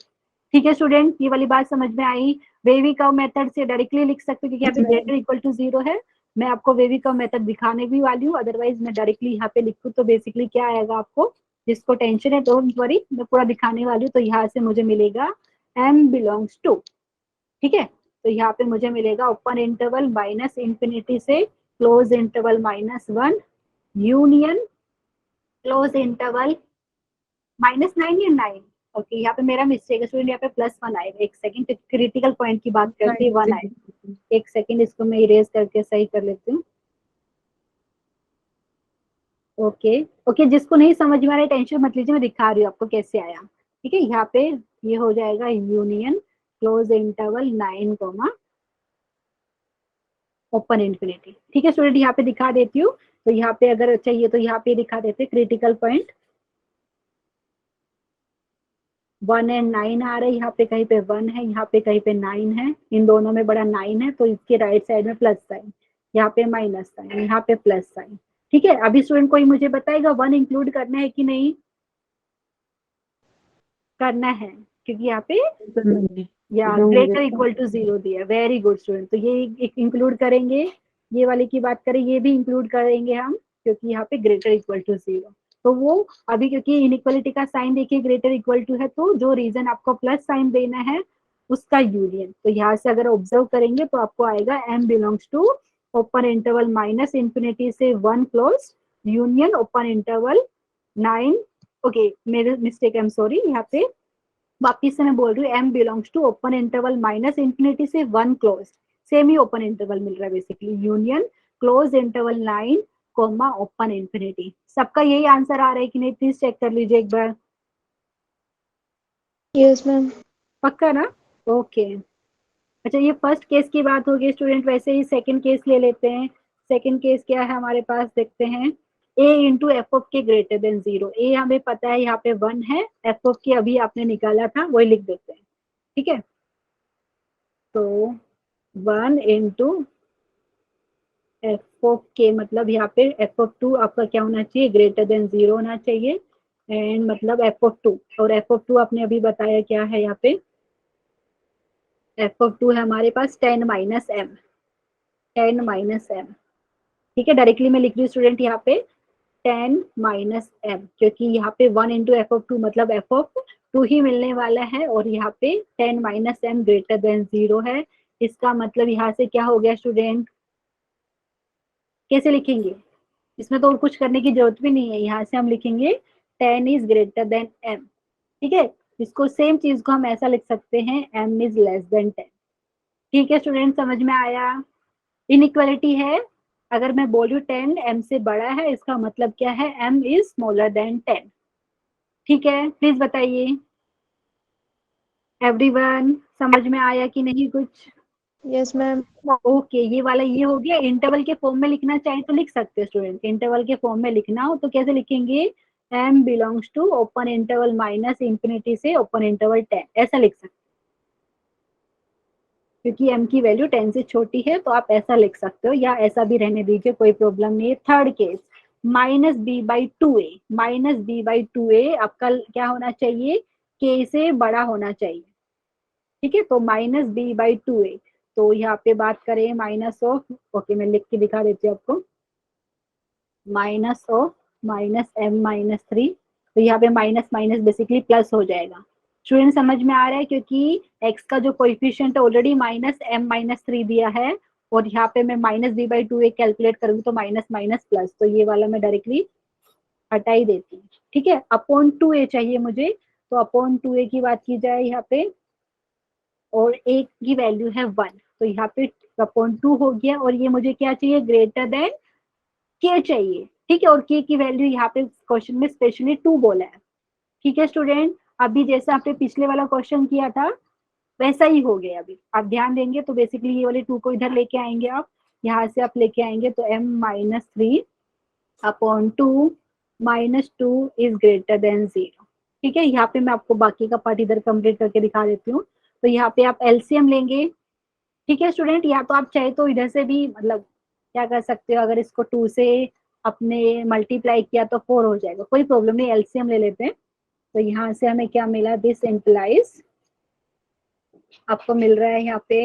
ठीक है स्टूडेंट, ये वाली बात समझ में आई। वेवी कर्व मेथड से डायरेक्टली लिख सकते हो क्योंकि यहाँ पे ग्रेटर इक्वल टू 0 है। मैं आपको वेवी कर्व मेथड दिखाने भी वाली हूँ, अदरवाइज मैं डायरेक्टली यहाँ पे लिखूँ तो बेसिकली क्या आएगा आपको, जिसको टेंशन है डोंट वरी, मैं पूरा दिखाने वाली हूँ। तो यहाँ से मुझे मिलेगा m बिलोंग्स टू, ठीक है, तो यहाँ पे मुझे मिलेगा ओपन इंटरवल माइनस इंफिनिटी से close interval minus one union close interval minus 9 या 9 ओके, यहाँ पे मेरा मिस्टेक है स्टूडेंट, यहाँ पे +1 आएगा। एक सेकंड, क्रिटिकल पॉइंट की बात करते हैं 1 आएगा। एक सेकंड, इसको मैं इरेज करके सही कर लेती हूँ। ओके ओके, जिसको नहीं समझ में आ रहा है टेंशन मत लीजिए, मैं दिखा रही हूँ आपको कैसे आया। ठीक है, यहाँ पे ये हो जाएगा union close interval 9 comma open infinity. ठीक है स्टूडेंट, यहाँ पे दिखा देती हूँ। तो यहाँ पे अगर चाहिए तो यहाँ पे दिखा देते क्रिटिकल पॉइंट 1 एंड 9 आ रहे हैं। यहाँ पे कहीं पे 1 है, यहाँ पे कहीं पे 9 है, इन दोनों में बड़ा 9 है, तो इसके राइट साइड में प्लस साइन, यहाँ पे माइनस साइन, यहाँ पे प्लस साइन। ठीक है, अभी स्टूडेंट कोई मुझे बताएगा 1 इंक्लूड करना है कि नहीं करना है, क्योंकि यहाँ पे या ग्रेटर इक्वल टू 0 दिया। वेरी गुड स्टूडेंट, तो ये इंक्लूड करेंगे। ये वाले की बात करें, ये भी इंक्लूड करेंगे हम, क्योंकि यहाँ पे ग्रेटर इक्वल टू 0। तो वो अभी क्योंकि इनइक्वालिटी का साइन देखिए ग्रेटर इक्वल टू है, तो जो रीजन आपको प्लस साइन देना है उसका यूनियन। तो यहाँ से अगर ऑब्जर्व करेंगे तो आपको आएगा m belongs to open interval minus infinity से 1 close union open interval 9। Okay, मेरे मिस्टेक, आई एम सॉरी। यहाँ पे वापिस से मैं बोल रही हूँ m belongs to open interval minus infinity से 1 क्लोज, सेम ही ओपन इंटरवल मिल रहा है basically, union close interval 9 comma open infinity. सबका यही आंसर आ रहा है कि नहीं, प्लीज चेक कर लीजिए एक बार। Yes ma'am. पक्का ना? ओके, अच्छा ये फर्स्ट केस की बात होगी स्टूडेंट, वैसे ही सेकंड केस ले लेते हैं। सेकंड केस क्या है हमारे पास, देखते हैं। a into f of k greater than 0। ए हमें पता है यहाँ पे 1 है, एफ ऑफ के अभी आपने निकाला था वही लिख देते हैं। ठीक है, तो 1 इंटू एफ ऑफ के, मतलब यहाँ पे एफ ऑफ 2 आपका क्या होना चाहिए, ग्रेटर देन 0 होना चाहिए। एंड मतलब एफ ऑफ 2, और एफ ऑफ 2 आपने अभी बताया क्या है यहाँ पे, एफ ऑफ 2 है हमारे पास 10 माइनस एम, 10 माइनस एम। ठीक है, डायरेक्टली मैं लिख रही हूँ स्टूडेंट यहाँ पे 10 माइनस एम, क्योंकि यहाँ पे 1 इंटू एफ ऑफ 2 मतलब एफ ऑफ 2 ही मिलने वाला है, और यहाँ पे 10 माइनस एम ग्रेटर देन 0 है। इसका मतलब यहाँ से क्या हो गया स्टूडेंट, कैसे लिखेंगे, इसमें तो और कुछ करने की जरूरत भी नहीं है, यहाँ से हम लिखेंगे 10 इज ग्रेटर देन एम। ठीक है, इसको सेम चीज को हम ऐसा लिख सकते हैं, m इज लेस देन 10। ठीक है स्टूडेंट, समझ में आया? इनइक्वालिटी है, अगर मैं बोलूँ 10 m से बड़ा है, इसका मतलब क्या है, m इज स्मॉलर देन 10। ठीक है, प्लीज बताइए एवरीवन, समझ में आया कि नहीं कुछ? Yes ma'am. ओके, ये वाला ये हो गया। इंटरवल के फॉर्म में लिखना चाहे तो लिख सकते हैं स्टूडेंट, इंटरवल के फॉर्म में लिखना हो तो कैसे लिखेंगे, m belongs to open interval minus infinity से ओपन इंटरवल 10, ऐसा लिख सकते हैं। क्योंकि m की वैल्यू 10 से छोटी है तो आप ऐसा लिख सकते हो, या ऐसा भी रहने दीजिए, कोई प्रॉब्लम नहीं है। Third case, minus b by 2a, minus b by 2a आपका क्या होना चाहिए, k से बड़ा होना चाहिए। ठीक है, तो माइनस बी बाई 2a, तो यहाँ पे बात करें माइनस ऑफ, ओके मैं लिख के दिखा देती हूँ आपको, minus of minus m minus 3, तो यहाँ पे माइनस माइनस बेसिकली प्लस हो जाएगा। स्टूडेंट समझ में आ रहा है, क्योंकि x का जो coefficient already minus m minus 3 दिया है, और यहाँ पे मैं minus b by 2a calculate करूंगी तो माइनस माइनस प्लस, तो ये वाला मैं डायरेक्टली हटा ही देती हूँ। ठीक है, अपॉन 2a चाहिए मुझे, तो अपॉन 2a की बात की जाए यहाँ पे, और a की वैल्यू है 1, तो यहाँ पे अपॉन 2 हो गया, और ये मुझे क्या चाहिए, ग्रेटर देन k चाहिए। ठीक है, और k की वैल्यू यहाँ पे क्वेश्चन में स्पेशली 2 बोला है। ठीक है स्टूडेंट, अभी जैसे आपने पिछले वाला क्वेश्चन किया था वैसा ही हो गया। अभी आप ध्यान देंगे तो बेसिकली ये वाले 2 को इधर लेके आएंगे, आप यहाँ से आप लेके आएंगे, तो m minus 3 upon 2 minus 2 is greater than 0। ठीक है, यहाँ पे मैं आपको बाकी का पार्ट इधर कंप्लीट करके दिखा देती हूँ। तो यहाँ पे आप एलसीएम लेंगे। ठीक है स्टूडेंट, या तो आप चाहे तो इधर से भी मतलब क्या कर सकते हो, अगर इसको 2 से अपने मल्टीप्लाई किया तो 4 हो जाएगा, कोई प्रॉब्लम नहीं, एलसीएम ले लेते हैं। तो यहाँ से हमें क्या मिला, दिस इम्प्लाइज, आपको मिल रहा है यहाँ पे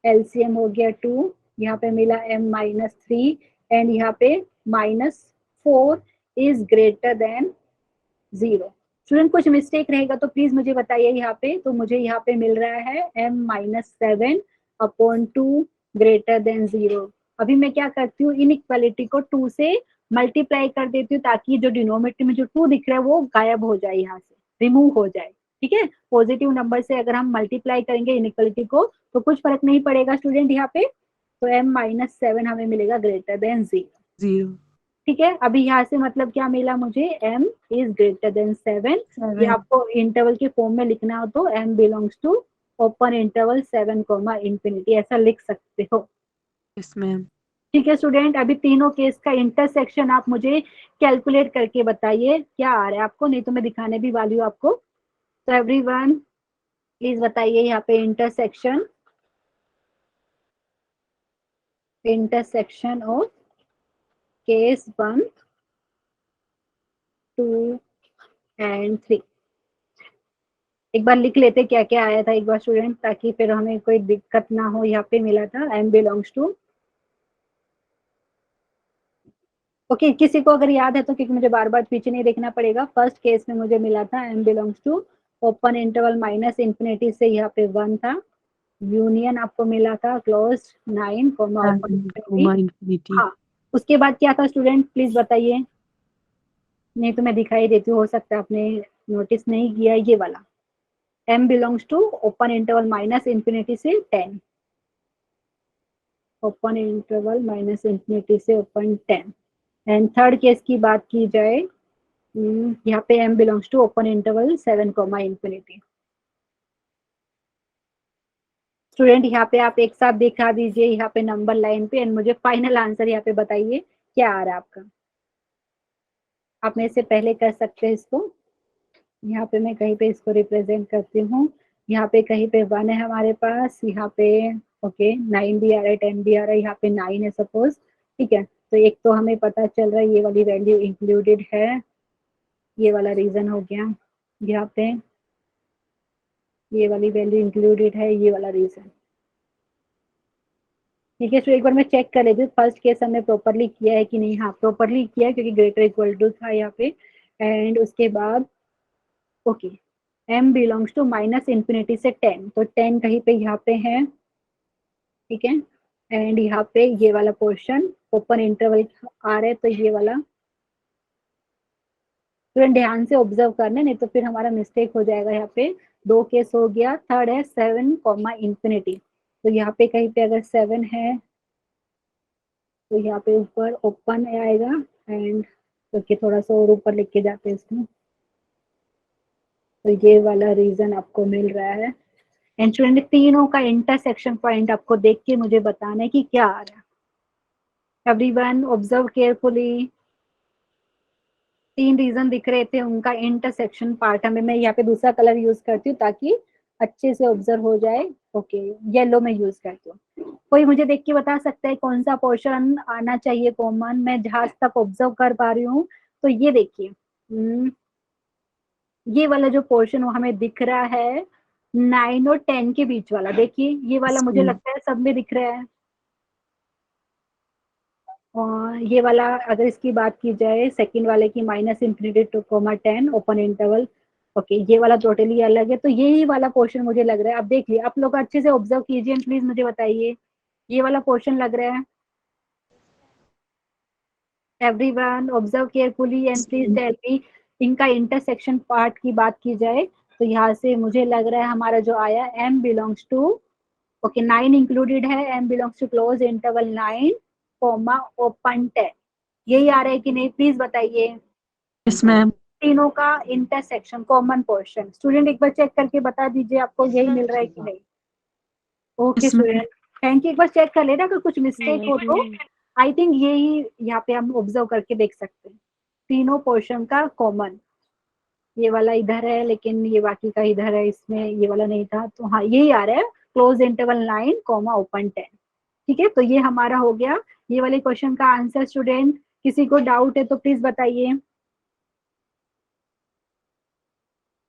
एलसीएम हो गया 2, यहाँ पे मिला m माइनस 3, एंड यहाँ पे minus 4 is greater than 0। Student कुछ मिस्टेक रहेगा तो प्लीज मुझे बताइए यहाँ पे। तो मुझे यहाँ पे मिल रहा है m minus 7 upon 2 greater than 0। अभी मैं क्या करती हूँ, इनइक्वालिटी को 2 से मल्टीप्लाई कर देती हूँ, ताकि जो डिनोमिनेटर में जो 2 दिख रहा है वो गायब हो जाए यहाँ से। रिमूव हो जाए, ठीक है। पॉजिटिव नंबर से अगर हम मल्टीप्लाई करेंगे इनइक्वालिटी को तो कुछ फर्क नहीं पड़ेगा स्टूडेंट यहाँ पे, तो m-7 हमें मिलेगा ग्रेटर देन 0, 0 ठीक है। अभी यहाँ से मतलब क्या मिला मुझे, m इज ग्रेटर देन 7, ये 7 आपको इंटरवल के फॉर्म में लिखना हो तो m belongs to open interval 7 comma infinity, ऐसा लिख सकते हो, यस मैम। ठीक है स्टूडेंट। अभी तीनों केस का इंटरसेक्शन आप मुझे कैलकुलेट करके बताइए क्या आ रहा है आपको, नहीं तो मैं दिखाने भी वाली हूँ आपको। तो एवरीवन प्लीज बताइए यहाँ पे इंटरसेक्शन ऑफ केस 1, 2 एंड 3। एक बार लिख लेते क्या क्या आया था एक बार स्टूडेंट, ताकि फिर हमें कोई दिक्कत ना हो। यहाँ पे मिला था m बिलोंग्स टू, ओके किसी को अगर याद है तो, क्योंकि मुझे बार बार पीछे नहीं देखना पड़ेगा। फर्स्ट केस में मुझे मिला था m belongs to open interval minus infinity से यहाँ पे 1 था, यूनियन आपको मिला था close 9 comma open infinity. Infinity. हाँ, उसके बाद क्या था स्टूडेंट प्लीज बताइए, नहीं तो मैं दिखाई देती हूँ, हो सकता है आपने नोटिस नहीं किया, ये वाला m belongs to open interval minus infinity से 10, ओपन इंटरवल माइनस इंफिनिटी से ओपन 10। एंड थर्ड केस की बात की जाए, यहाँ पे m belongs to open interval 7 comma infinity. Student यहाँ पे आप एक साथ दिखा दीजिए यहाँ पे नंबर लाइन पे, एंड मुझे फाइनल आंसर यहाँ पे बताइए क्या आ रहा है आपका। आप मेरे से पहले कर सकते हैं इसको, यहाँ पे मैं कहीं पे इसको रिप्रेजेंट करती हूँ, यहाँ पे कहीं पे 1 है हमारे पास, यहाँ पे ओके 9 भी आ रहा है, 10 भी आ रहा है, यहाँ पे 9 है सपोज, ठीक है। तो एक तो हमें पता चल रहा है ये वाली वैल्यू इंक्लूडेड है, ये वाला रीजन हो गया, यहाँ पे ये वाली वैल्यू इंक्लूडेड है, ये वाला रीजन, ठीक है। तो एक बार मैं चेक कर लेती हूँ फर्स्ट केस हमने प्रॉपरली किया है कि नहीं। हाँ प्रॉपरली किया है, क्योंकि ग्रेटर इक्वल टू था यहाँ पे। एंड उसके बाद okay m belongs to minus infinity से 10, तो 10 कहीं पे यहाँ पे है, ठीक है। एंड यहाँ पे ये वाला पोर्शन ओपन इंटरवल आ रहा है, तो ये वाला स्टूडेंट ध्यान से ऑब्जर्व करना, नहीं तो फिर हमारा मिस्टेक हो जाएगा। यहाँ पे 2 केस हो गया, थर्ड है 7 कॉमा इंफिनिटी, तो यहाँ पे कहीं पे अगर 7 है तो यहाँ पे ऊपर ओपन आएगा, एंड तो थोड़ा सा और ऊपर लिख के जाते हैं इसको, तो ये वाला रीजन आपको मिल रहा है। एंड स्टूडेंट तीनों का इंटरसेक्शन पॉइंट आपको देख के मुझे बताना है कि क्या आ रहा है। एवरीवन ऑब्जर्व केयरफुली, 3 रीजन दिख रहे थे, उनका इंटरसेक्शन पार्ट हमें, मैं यहाँ पे दूसरा कलर यूज करती हूँ ताकि अच्छे से ऑब्जर्व हो जाए। ओके येलो में यूज करती हूँ। कोई मुझे देख के बता सकता है कौन सा पोर्शन आना चाहिए कॉमन, मैं जहां तक ऑब्जर्व कर पा रही हूँ। तो ये देखिए ये वाला जो पोर्शन वो हमें दिख रहा है 9 और 10 के बीच वाला, देखिए ये वाला मुझे लगता है सब में दिख रहा है। और ये वाला अगर इसकी बात की जाए सेकंड वाले की minus infinity two comma 10 open interval, okay ये वाला टोटली अलग है, तो यही वाला पोर्शन मुझे लग रहा है। अब देख लिया आप लोग अच्छे से ऑब्जर्व कीजिए, प्लीज मुझे बताइए ये वाला पोर्शन लग रहा है। Everyone observe carefully and please tell me, इनका इंटरसेक्शन पार्ट की बात की जाए तो यहाँ से मुझे लग रहा है हमारा जो आया m belongs to okay 9 included है, m belongs to close interval 9 comma open 10, यही आ रहा है कि नहीं प्लीज बताइए। Yes ma'am. तीनों का इंटरसेक्शन कॉमन पोर्शन, स्टूडेंट एक बार चेक करके बता दीजिए आपको यही मिल रहा है कि नहीं। Okay yes ma'am. Student thank you, एक बार चेक कर लेना अगर कुछ मिस्टेक हो तो। आई थिंक यही यहाँ पे हम ऑब्जर्व करके देख सकते हैं, तीनों पोर्शन का कॉमन, ये वाला इधर है लेकिन ये बाकी का इधर है, इसमें ये वाला नहीं था, तो हाँ यही आ रहा है क्लोज इंटरवल 9 कॉमा ओपन 10, ठीक है। तो ये हमारा हो गया ये वाले क्वेश्चन का आंसर। स्टूडेंट किसी को डाउट है तो प्लीज बताइए।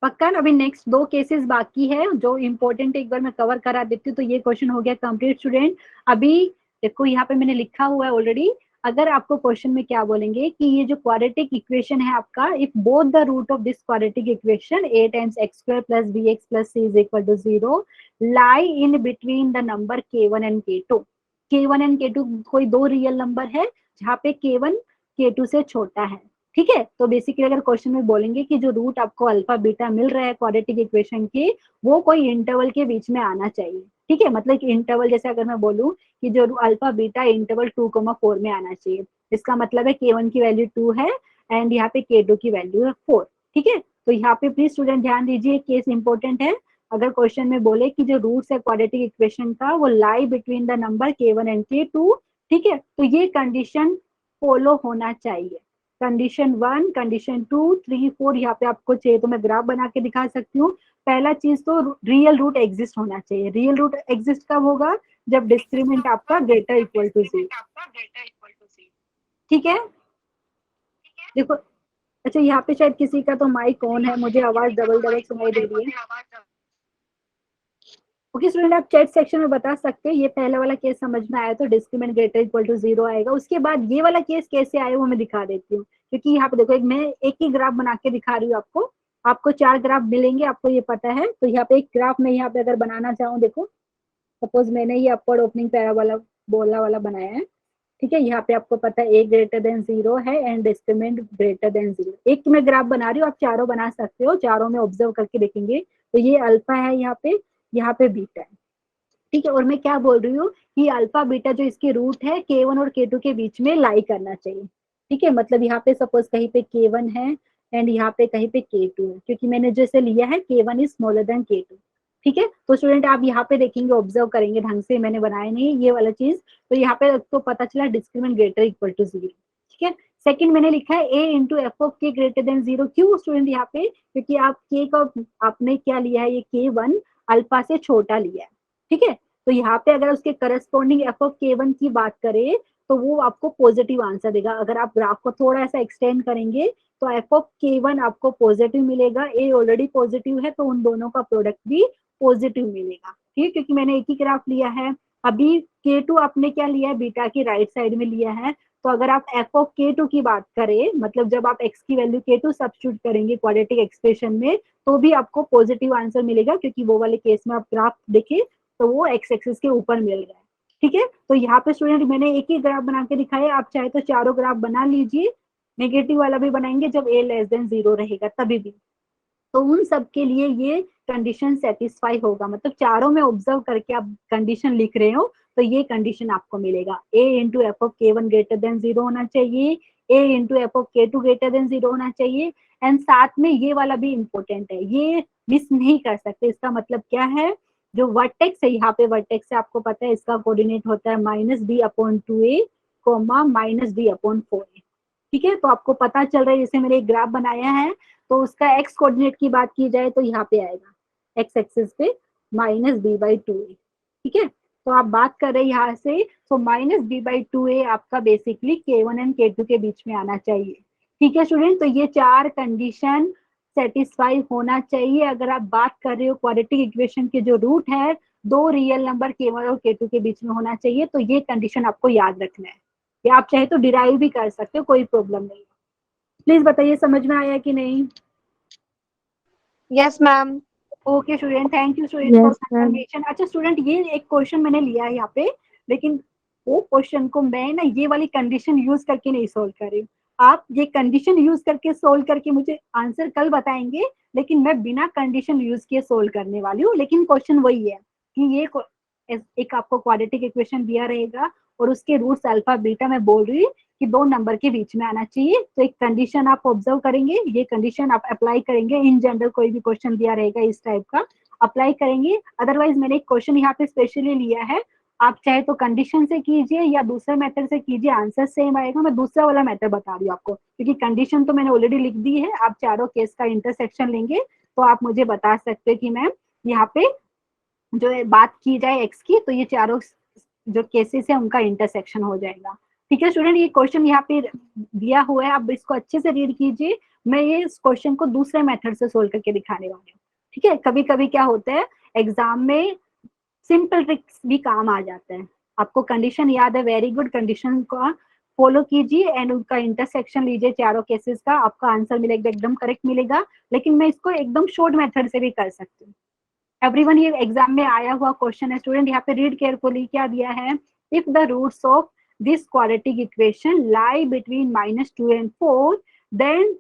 पक्का अभी नेक्स्ट 2 केसेस बाकी है जो इम्पोर्टेंट, एक बार मैं कवर करा देती हूँ तो ये क्वेश्चन हो गया कंप्लीट। स्टूडेंट अभी देखो यहाँ पे मैंने लिखा हुआ है ऑलरेडी, अगर आपको क्वेश्चन में क्या बोलेंगे कि ये जो क्वाड्रेटिक इक्वेशन है आपका, if both the root of this quadratic equation a times x square plus bx plus c is equal to 0 lie in between the number k1 and k2। k1 and k2 कोई 2 real number है जहाँ पे k1 k2 से छोटा है, ठीक है। तो बेसिकली अगर क्वेश्चन में बोलेंगे कि जो रूट आपको अल्फा बीटा मिल रहा है क्वाड्रेटिक इक्वेशन के, वो कोई इंटरवल के बीच में आना चाहिए। ठीक है, मतलब कि इंटरवल जैसे अगर मैं बोलूं कि जो अल्फा बीटा इंटरवल 2,4 में आना चाहिए, इसका मतलब है K1 की वैल्यू 2 है एंड यहाँ पे K2 की वैल्यू है 4। ठीक है, तो यहाँ पे प्लीज स्टूडेंट ध्यान दीजिए, केस इंपॉर्टेंट है। अगर क्वेश्चन में बोले कि जो रूट्स है क्वाड्रेटिक इक्वेशन का वो lie between the number K1 and K2, ठीक है, तो ये कंडीशन फॉलो होना चाहिए। कंडीशन 1, कंडीशन 2, 3, 4 यहाँ पे आपको चाहिए तो मैं ग्राफ बना के दिखा सकती हूँ। पहला चीज तो रियल रूट एग्जिस्ट होना चाहिए। रियल रूट एग्जिस्ट कब होगा? जब डिस्क्रिमिनेंट आपका ग्रेटर इक्वल टू 0। ठीक है, देखो, अच्छा यहाँ पे शायद किसी का तो माइक ऑन है, मुझे आवाज डबल डबल सुनाई दे रही है। ओके स्टूडेंट, आप चैट सेक्शन में बता सकते हैं ये पहला वाला केस समझ में आया तो डिस्क्रिमिनेंट ग्रेटर इक्वल टू 0 आएगा। उसके बाद ये वाला केस कैसे आया वो मैं दिखा देती हूँ, क्योंकि यहाँ पे देखो मैं एक ही ग्राफ बना के दिखा रही हूँ आपको। आपको 4 ग्राफ मिलेंगे, आपको ये पता है। तो यहाँ पे एक ग्राफ में यहाँ पे अगर बनाना चाहूँ, देखो सपोज मैंने ये अपवर्ड ओपनिंग पैरा वाला बोला वाला बनाया है। ठीक है, यहाँ पे आपको पता है a ग्रेटर देन 0 है एंड डिस्क्रिमिनेंट ग्रेटर देन 0। एक मैं ग्राफ बना रही हूँ, आप चारों बना सकते हो, चारों में ऑब्जर्व करके देखेंगे तो ये अल्फा है, यहाँ पे बीटा है। ठीक है, और मैं क्या बोल रही हूँ कि अल्फा बीटा जो इसके रूट है K1 और K2 के बीच में लाई करना चाहिए। ठीक है, मतलब यहाँ पे सपोज कहीं पे K1 है एंड यहाँ पे कहीं पे K2 है, क्योंकि मैंने जैसे लिया है K1 is smaller than K2। ठीक है, तो स्टूडेंट आप यहाँ पे देखेंगे, ऑब्जर्व करेंगे ढंग से, मैंने बनाया नहीं ये वाला चीज, तो यहाँ पे तो पता चला डिस्क्रिमिनेंट ग्रेटर इक्वल टू 0। ठीक है, सेकंड मैंने लिखा है a into f of k greater than 0। क्यों स्टूडेंट यहाँ पे? क्योंकि आप k का आपने क्या लिया है, ये K1 अल्फा से छोटा लिया है। ठीक है, तो यहाँ पे अगर उसके करस्पॉन्डिंग एफ ऑफ K1 की बात करें तो वो आपको पॉजिटिव आंसर देगा। अगर आप ग्राफ को थोड़ा सा एक्सटेंड करेंगे तो एफ ऑफ K1 आपको पॉजिटिव मिलेगा, a ऑलरेडी पॉजिटिव है तो उन दोनों का प्रोडक्ट भी पॉजिटिव मिलेगा। ठीक है, क्योंकि मैंने एक ही ग्राफ लिया है। अभी K2 आपने क्या लिया है, बीटा की राइट साइड में लिया है। तो अगर आप एफ ऑफ K2 की बात करें, मतलब जब आप x की वैल्यू K2 सब्स्टिट्यूट करेंगे क्वाड्रेटिक एक्सप्रेशन में, तो भी आपको पॉजिटिव आंसर मिलेगा, क्योंकि वो वाले केस में आप ग्राफ देखें तो वो एक्स एक्सिस के ऊपर मिल रहा है। ठीक है, तो यहाँ पे स्टूडेंट मैंने एक ही ग्राफ बना के दिखाया, आप चाहे तो चारों ग्राफ बना लीजिए। नेगेटिव वाला भी बनाएंगे जब a लेस देन 0 रहेगा तभी भी। तो उन सब के लिए ये कंडीशन सेटिस्फाई होगा, मतलब चारों में ऑब्जर्व करके आप कंडीशन लिख रहे हो तो ये कंडीशन आपको मिलेगा। a into f of K1 greater than 0 होना चाहिए, a into f of K2 greater than 0 होना चाहिए, एंड साथ में ये वाला भी इंपॉर्टेंट है, ये मिस नहीं कर सकते। इसका मतलब क्या है, जो वर्टेक्स है, यहाँ पे वर्टेक्स से आपको पता है इसका कोऑर्डिनेट होता है -b/2a, -b/4a। ठीक है, तो आपको पता चल रहा है, जैसे मैंने एक ग्राफ बनाया है तो उसका एक्स कोऑर्डिनेट की बात की जाए तो यहाँ पे आएगा एक्स एक्सिस पे -b/2a। ठीक है, तो आप बात कर रहे हैं यहाँ से, तो -b/2a आपका बेसिकली K1 एंड K2 के बीच में आना चाहिए। ठीक है स्टूडेंट, तो ये 4 कंडीशन सेटिस्फाई होना चाहिए। अगर आप बात कर रहे हो क्वाड्रेटिक इक्वेशन के जो रूट है 2 रियल नंबर K1 और K2 के बीच में होना चाहिए, तो ये कंडीशन आपको याद रखना है, या आप चाहे तो डिराइव भी कर सकते हो, कोई प्रॉब्लम नहीं। प्लीज बताइए समझ में आया कि नहीं? Yes, ma'am. Okay student, thank you student for yes ma'am. Confirmation. अच्छा स्टूडेंट, ये एक क्वेश्चन मैंने लिया है यहाँ पे, लेकिन वो क्वेश्चन को मैं ना ये वाली कंडीशन यूज करके नहीं सोल्व कर रही हूँ। आप ये कंडीशन यूज करके सोल्व करके मुझे आंसर कल बताएंगे, लेकिन मैं बिना कंडीशन यूज किए सोल्व करने वाली हूँ। लेकिन क्वेश्चन वही है कि ये एक आपको क्वाड्रेटिक इक्वेशन दिया रहेगा और उसके रूट्स अल्फा बीटा, मैं बोल रही हूँ कि 2 नंबर के बीच में आना चाहिए। तो एक कंडीशन आप ऑब्जर्व करेंगे, ये कंडीशन आप अप्लाई करेंगे। इन जनरल कोई भी क्वेश्चन दिया रहेगा इस टाइप का अप्लाई करेंगे। अदरवाइज मैंने एक क्वेश्चन यहाँ पे स्पेशली लिया है, आप चाहे तो कंडीशन से कीजिए या दूसरे मेथड से कीजिए, आंसर सेम आएगा। मैं दूसरा वाला मेथड बता रही हूँ आपको, क्योंकि कंडीशन तो मैंने ऑलरेडी लिख दी है। आप चारों केस का इंटरसेक्शन लेंगे तो आप मुझे बता सकते हैं कि मैम यहाँ पे जो बात की जाए एक्स की, तो ये चारों जो केसेस है उनका इंटरसेक्शन हो जाएगा। ठीक है स्टूडेंट, ये क्वेश्चन यहाँ पे दिया हुआ है, आप इसको अच्छे से रीड कीजिए। मैं ये इस क्वेश्चन को दूसरे मेथड से सोल्व करके दिखाने वाली हूँ। ठीक है, कभी कभी क्या होता है एग्जाम में सिंपल ट्रिक्स भी काम आ जाता है। आपको कंडीशन याद है, वेरी गुड, कंडीशन को फॉलो कीजिए एंड उनका इंटरसेक्शन लीजिए चारों केसेस का, आपका आंसर मिलेगा, एकदम करेक्ट मिलेगा। लेकिन मैं इसको एकदम शॉर्ट मेथड से भी कर सकती हूँ। एवरीवन, ये एग्जाम में आया हुआ क्वेश्चन है स्टूडेंट, यहाँ पे रीड केयरफुली, क्या दिया है, if the roots of this quadratic equation lie between -2 and 4 then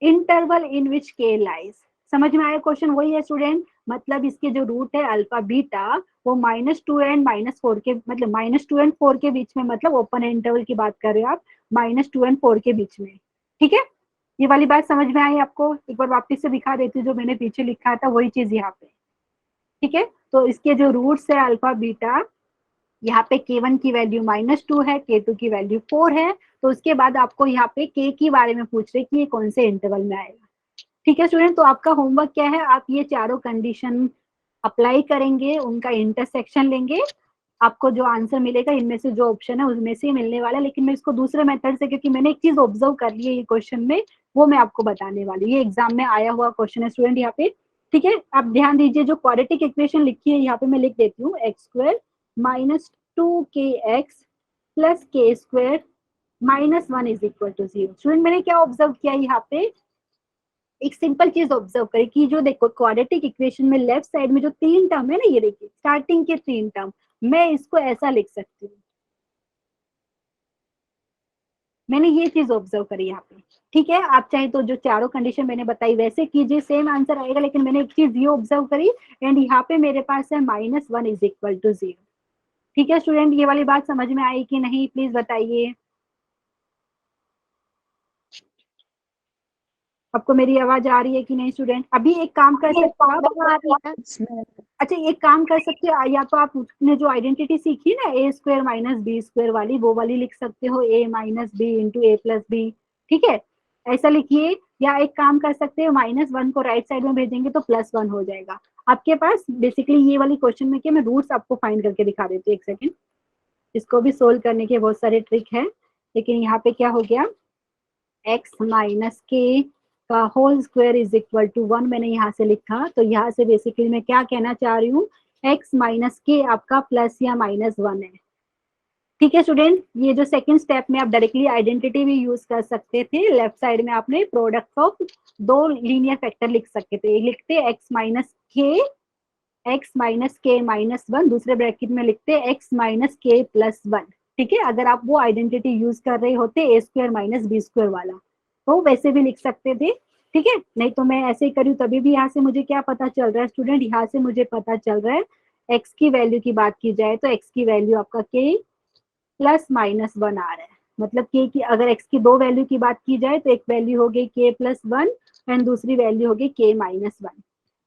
interval in which k lies. समझ में आया क्वेश्चन? वही है स्टूडेंट, मतलब इसके जो रूट है अल्फा बीटा वो -2 एंड -4 के, मतलब -2 एंड 4 के बीच में, मतलब ओपन इंटरवल की बात कर रहे हो आप, -2 एंड 4 के बीच में। ठीक है, ये वाली बात समझ में आई आपको? एक बार वापस से दिखा देती हूँ, जो मैंने पीछे लिखा था वही चीज यहाँ पे। ठीक है, तो इसके जो रूट्स है अल्फा बीटा, यहाँ पे k1 की वैल्यू -2 है, k2 की वैल्यू 4 है, तो उसके बाद आपको यहाँ पे k के बारे में पूछ रहे कि ये कौन से इंटरवल में आएगा। ठीक है स्टूडेंट, तो आपका होमवर्क क्या है, आप ये चारों कंडीशन अप्लाई करेंगे, उनका इंटरसेक्शन लेंगे, आपको जो आंसर मिलेगा इनमें से जो ऑप्शन है उसमें से ही मिलने वाला है। लेकिन मैं इसको दूसरे मेथड से, क्योंकि मैंने एक चीज ऑब्जर्व कर ली है ये क्वेश्चन में, वो मैं आपको बताने वाली हूँ। ये एग्जाम में आया हुआ क्वेश्चन है स्टूडेंट यहाँ पे। ठीक है, आप ध्यान दीजिए, जो क्वाड्रेटिक इक्वेशन लिखी है यहाँ पे मैं लिख देती हूँ, x² - 2kx + k² -1 = 0। स्टूडेंट मैंने क्या ऑब्जर्व किया यहाँ पे, एक सिंपल चीज ऑब्जर्व करें कि जो देखो क्वाड्रेटिक इक्वेशन में लेफ्ट साइड में जो 3 टर्म है ना, ये देखिए स्टार्टिंग के 3 टर्म, मैं इसको ऐसा लिख सकती हूँ। मैंने ये चीज ऑब्जर्व करी यहाँ पे। ठीक है, आप चाहे तो जो चारों कंडीशन मैंने बताई वैसे कीजिए, सेम आंसर आएगा, लेकिन मैंने एक चीज ये ऑब्जर्व करी, एंड यहाँ पे मेरे पास है -1 = 0। ठीक है स्टूडेंट, ये वाली बात समझ में आई कि नहीं, प्लीज बताइए। आपको मेरी आवाज आ रही है कि नहीं स्टूडेंट? अभी एक काम कर सकते हो आप, अच्छा एक काम कर सकते हो, या तो आप उसने जो आइडेंटिटी सीखी ना a² - b² वाली, वो वाली लिख सकते हो, a - b × a + b। ठीक है, ऐसा लिखिए, या एक काम कर सकते हो, -1 को राइट साइड में भेजेंगे तो +1 हो जाएगा आपके पास। बेसिकली ये वाली क्वेश्चन में क्या, मैं रूट्स आपको फाइंड करके दिखा देती हूँ, एक सेकेंड। इसको भी सोल्व करने के बहुत सारे ट्रिक है, लेकिन यहाँ पे क्या हो गया, x - k का होल स्क्वायर = 1 मैंने यहाँ से लिखा। तो यहाँ से बेसिकली मैं क्या कहना चाह रही हूँ, x - k आपका प्लस या -1 है। ठीक है स्टूडेंट, ये जो सेकंड स्टेप में आप डायरेक्टली आइडेंटिटी भी यूज कर सकते थे, लेफ्ट साइड में आपने प्रोडक्ट ऑफ 2 लीनियर फैक्टर लिख सकते थे, एक लिखते x - k -1, दूसरे ब्रैकेट में लिखते x - k + 1। ठीक है, अगर आप वो आइडेंटिटी यूज कर रहे होते a² - b² वाला, तो वैसे भी लिख सकते थे। ठीक है, नहीं तो मैं ऐसे ही करूँ तभी भी यहाँ से मुझे क्या पता चल रहा है स्टूडेंट, यहाँ से मुझे पता चल रहा है x की वैल्यू की बात की जाए तो x की वैल्यू आपका k + -1 आ रहा है। मतलब k की, अगर x की 2 वैल्यू की बात की जाए तो एक वैल्यू हो गई k + 1 एंड दूसरी वैल्यू हो गई k - 1।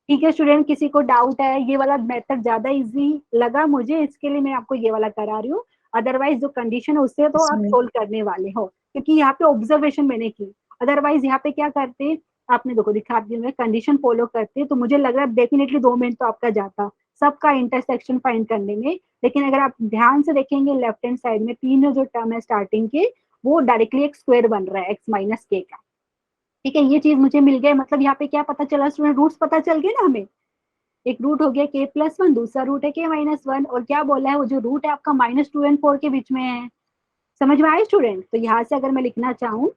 ठीक है स्टूडेंट, किसी को डाउट है? ये वाला मेथड ज्यादा इजी लगा मुझे, इसके लिए मैं आपको ये वाला करा रही हूँ। अदरवाइज जो कंडीशन है उससे तो आप सोल्व करने वाले हो, क्योंकि यहाँ पे ऑब्जर्वेशन मैंने की। अदरवाइज यहाँ पे क्या करते, आपने देखो दिखा दी, मैं कंडीशन फॉलो करते तो मुझे लग रहा है डेफिनेटली 2 मिनट तो आपका जाता सबका इंटरसेक्शन फाइंड करने में। लेकिन अगर आप ध्यान से देखेंगे लेफ्ट हैंड साइड में तीनों जो टर्म है स्टार्टिंग के, वो डायरेक्टली एक स्क्वायर बन रहा है x - k का। ठीक है, ये चीज मुझे मिल गया। मतलब यहाँ पे क्या पता चला स्टूडेंट, रूट्स पता चल गए ना हमें। एक रूट हो गया k + 1, दूसरा रूट है k - 1, और क्या बोला है, वो जो रूट है आपका -2 एंड 4 के बीच में है। समझ में आए स्टूडेंट? तो यहाँ से अगर मैं लिखना चाहूँ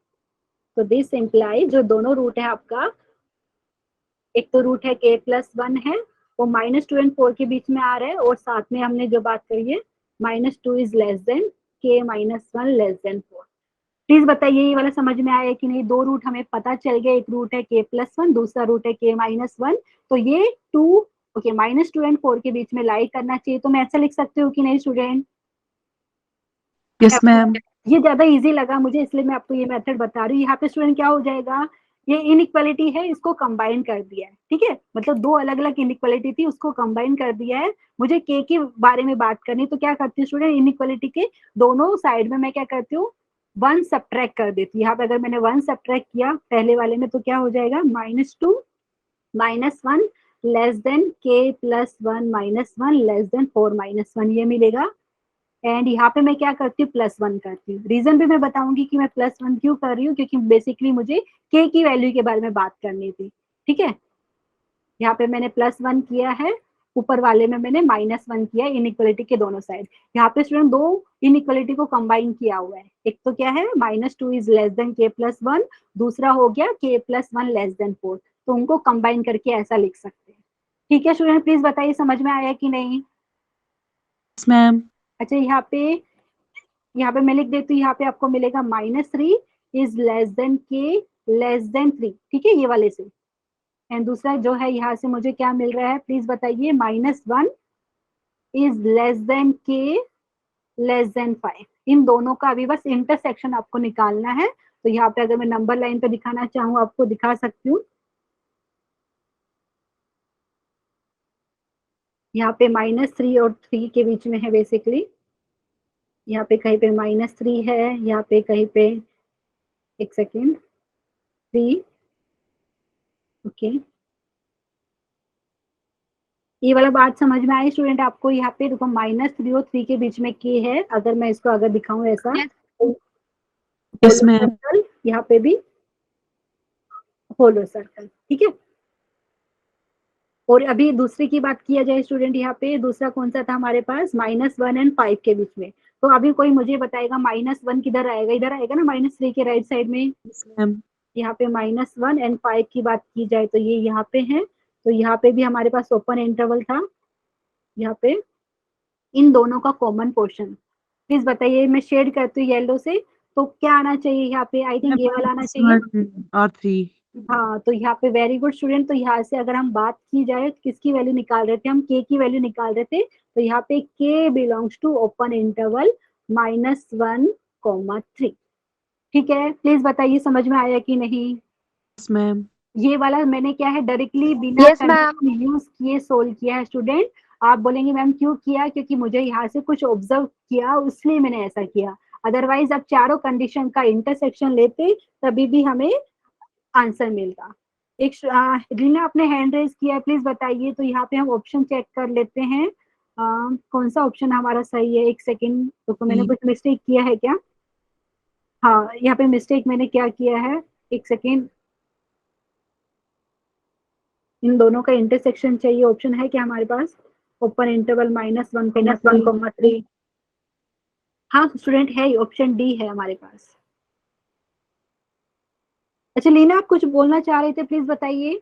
तो दिस इम्प्लाई, जो दोनों रूट है आपका, एक तो रूट है k + 1 है, वो -2 एंड 4 के बीच में आ रहा है, और साथ में हमने जो बात करी है -2 = k - 1 < 4। प्लीज बताइए ये वाला समझ में आया कि नहीं? 2 रूट हमें पता चल गया, एक रूट है k + 1, दूसरा रूट है k - 1। तो ये 2, ओके, -2 एंड 4 के बीच में लाई करना चाहिए। तो मैं ऐसा लिख सकती हूँ कि नहीं स्टूडेंट? Yes ma'am. ये ज्यादा इजी लगा मुझे, इसलिए मैं आपको ये मेथड बता रही हूँ। यहाँ पे स्टूडेंट क्या हो जाएगा, ये इनइक्वालिटी है, इसको कंबाइन कर दिया है। ठीक है, मतलब 2 अलग अलग इनइक्वालिटी थी, उसको कंबाइन कर दिया है। मुझे k के बारे में बात करनी, तो क्या करती हूँ स्टूडेंट, इनइक्वालिटी के दोनों साइड में मैं क्या करती हूँ, 1 सब्ट्रैक्ट कर देती हूँ। यहाँ पे अगर मैंने 1 सब्ट्रैक्ट किया पहले वाले में, तो क्या हो जाएगा, -2 - 1 k + 1 - 1 4 - 1, ये मिलेगा। एंड यहाँ पे मैं क्या करती हूँ, +1 करती हूँ। रीजन भी मैं बताऊंगी कि मैं +1 क्यों कर रही हूँ, क्योंकि बेसिकली मुझे k की वैल्यू के बारे में बात करनी थी। ठीक है, यहाँ पे मैंने +1 किया है, ऊपर वाले में मैंने -1 किया, इनइक्वालिटी के दोनों साइड। यहाँ पे स्टूडेंट 2 इनइक्वालिटी को कंबाइन किया हुआ है, एक तो क्या है, -2 = k + 1, दूसरा हो गया k + 1 < 4। तो उनको कंबाइन करके ऐसा लिख सकते हैं। ठीक है स्टूडेंट, प्लीज बताइए समझ में आया कि नहीं? Yes ma'am. अच्छा, यहाँ पे मैं लिख देती हूँ, यहाँ पे आपको मिलेगा -3 = k लेस देन 3, ठीक है, ये वाले से। एंड दूसरा जो है यहाँ से मुझे क्या मिल रहा है प्लीज बताइए, -1 is less then k less than 5। इन दोनों का अभी बस इंटरसेक्शन आपको निकालना है। तो यहाँ पे अगर मैं नंबर लाइन पे दिखाना चाहूँ आपको दिखा सकती हूँ। यहाँ पे -3 और 3 के बीच में है बेसिकली। यहाँ पे कहीं पे -3 है, यहाँ पे कहीं पे, एक सेकेंड, 3, ओके। ये वाला बात समझ में आई स्टूडेंट आपको? यहाँ पे देखो -3 और 3 के बीच में k है। अगर मैं इसको अगर दिखाऊं ऐसा, यस मैम। सर्कल, यहाँ पे भी होलो सर्कल, ठीक है। और अभी दूसरे की बात किया जाए स्टूडेंट, यहाँ पे दूसरा कौन सा था हमारे पास, -1 एंड 5 के बीच में। तो अभी कोई मुझे बताएगा -1 किधर आएगा? इधर आएगा ना, -3 के राइट साइड में। Yes ma'am. यहाँ पे -1 एंड 5 की बात की जाए तो ये यहाँ पे है। तो यहाँ पे भी हमारे पास ओपन इंटरवल था। यहाँ पे इन दोनों का कॉमन पोर्शन प्लीज बताइए। मैं शेड करती हूँ येलो से, तो क्या आना चाहिए यहाँ पे? आई थिंक ये वाला आना चाहिए। और 3। हाँ, तो यहाँ पे वेरी गुड स्टूडेंट। तो यहाँ से अगर हम बात की जाए किसकी वैल्यू निकाल रहे थे, हम k की वैल्यू निकाल रहे थे। तो यहाँ पे k belongs to open interval -1, 3। ठीक है, प्लीज बताइए समझ में आया कि नहीं? Yes ma'am. ये वाला मैंने क्या है डायरेक्टली बिना Yes, ma'am. कंडीशन यूज किए सोल्व किया है स्टूडेंट। आप बोलेंगे मैम क्यों किया? क्योंकि मुझे यहाँ से कुछ ऑब्जर्व किया, इसलिए मैंने ऐसा किया। अदरवाइज आप चारों कंडीशन का इंटरसेक्शन लेते तभी भी हमें आंसर मिलता। एक रीना आपने हैंड रेज किया है, प्लीज बताइए। तो यहाँ पे हम ऑप्शन चेक कर लेते हैं। कौन सा ऑप्शन हमारा सही है? एक सेकेंड, तो मैंने कुछ मिस्टेक किया है क्या? हाँ, यहाँ पे मिस्टेक मैंने क्या किया है, एक सेकेंड। इन दोनों का इंटरसेक्शन चाहिए, ऑप्शन है क्या हमारे पास? Open interval -1, 3। हाँ स्टूडेंट है, ऑप्शन डी है हमारे पास। अच्छा लीना, आप कुछ बोलना चाह रहे थे, प्लीज बताइए।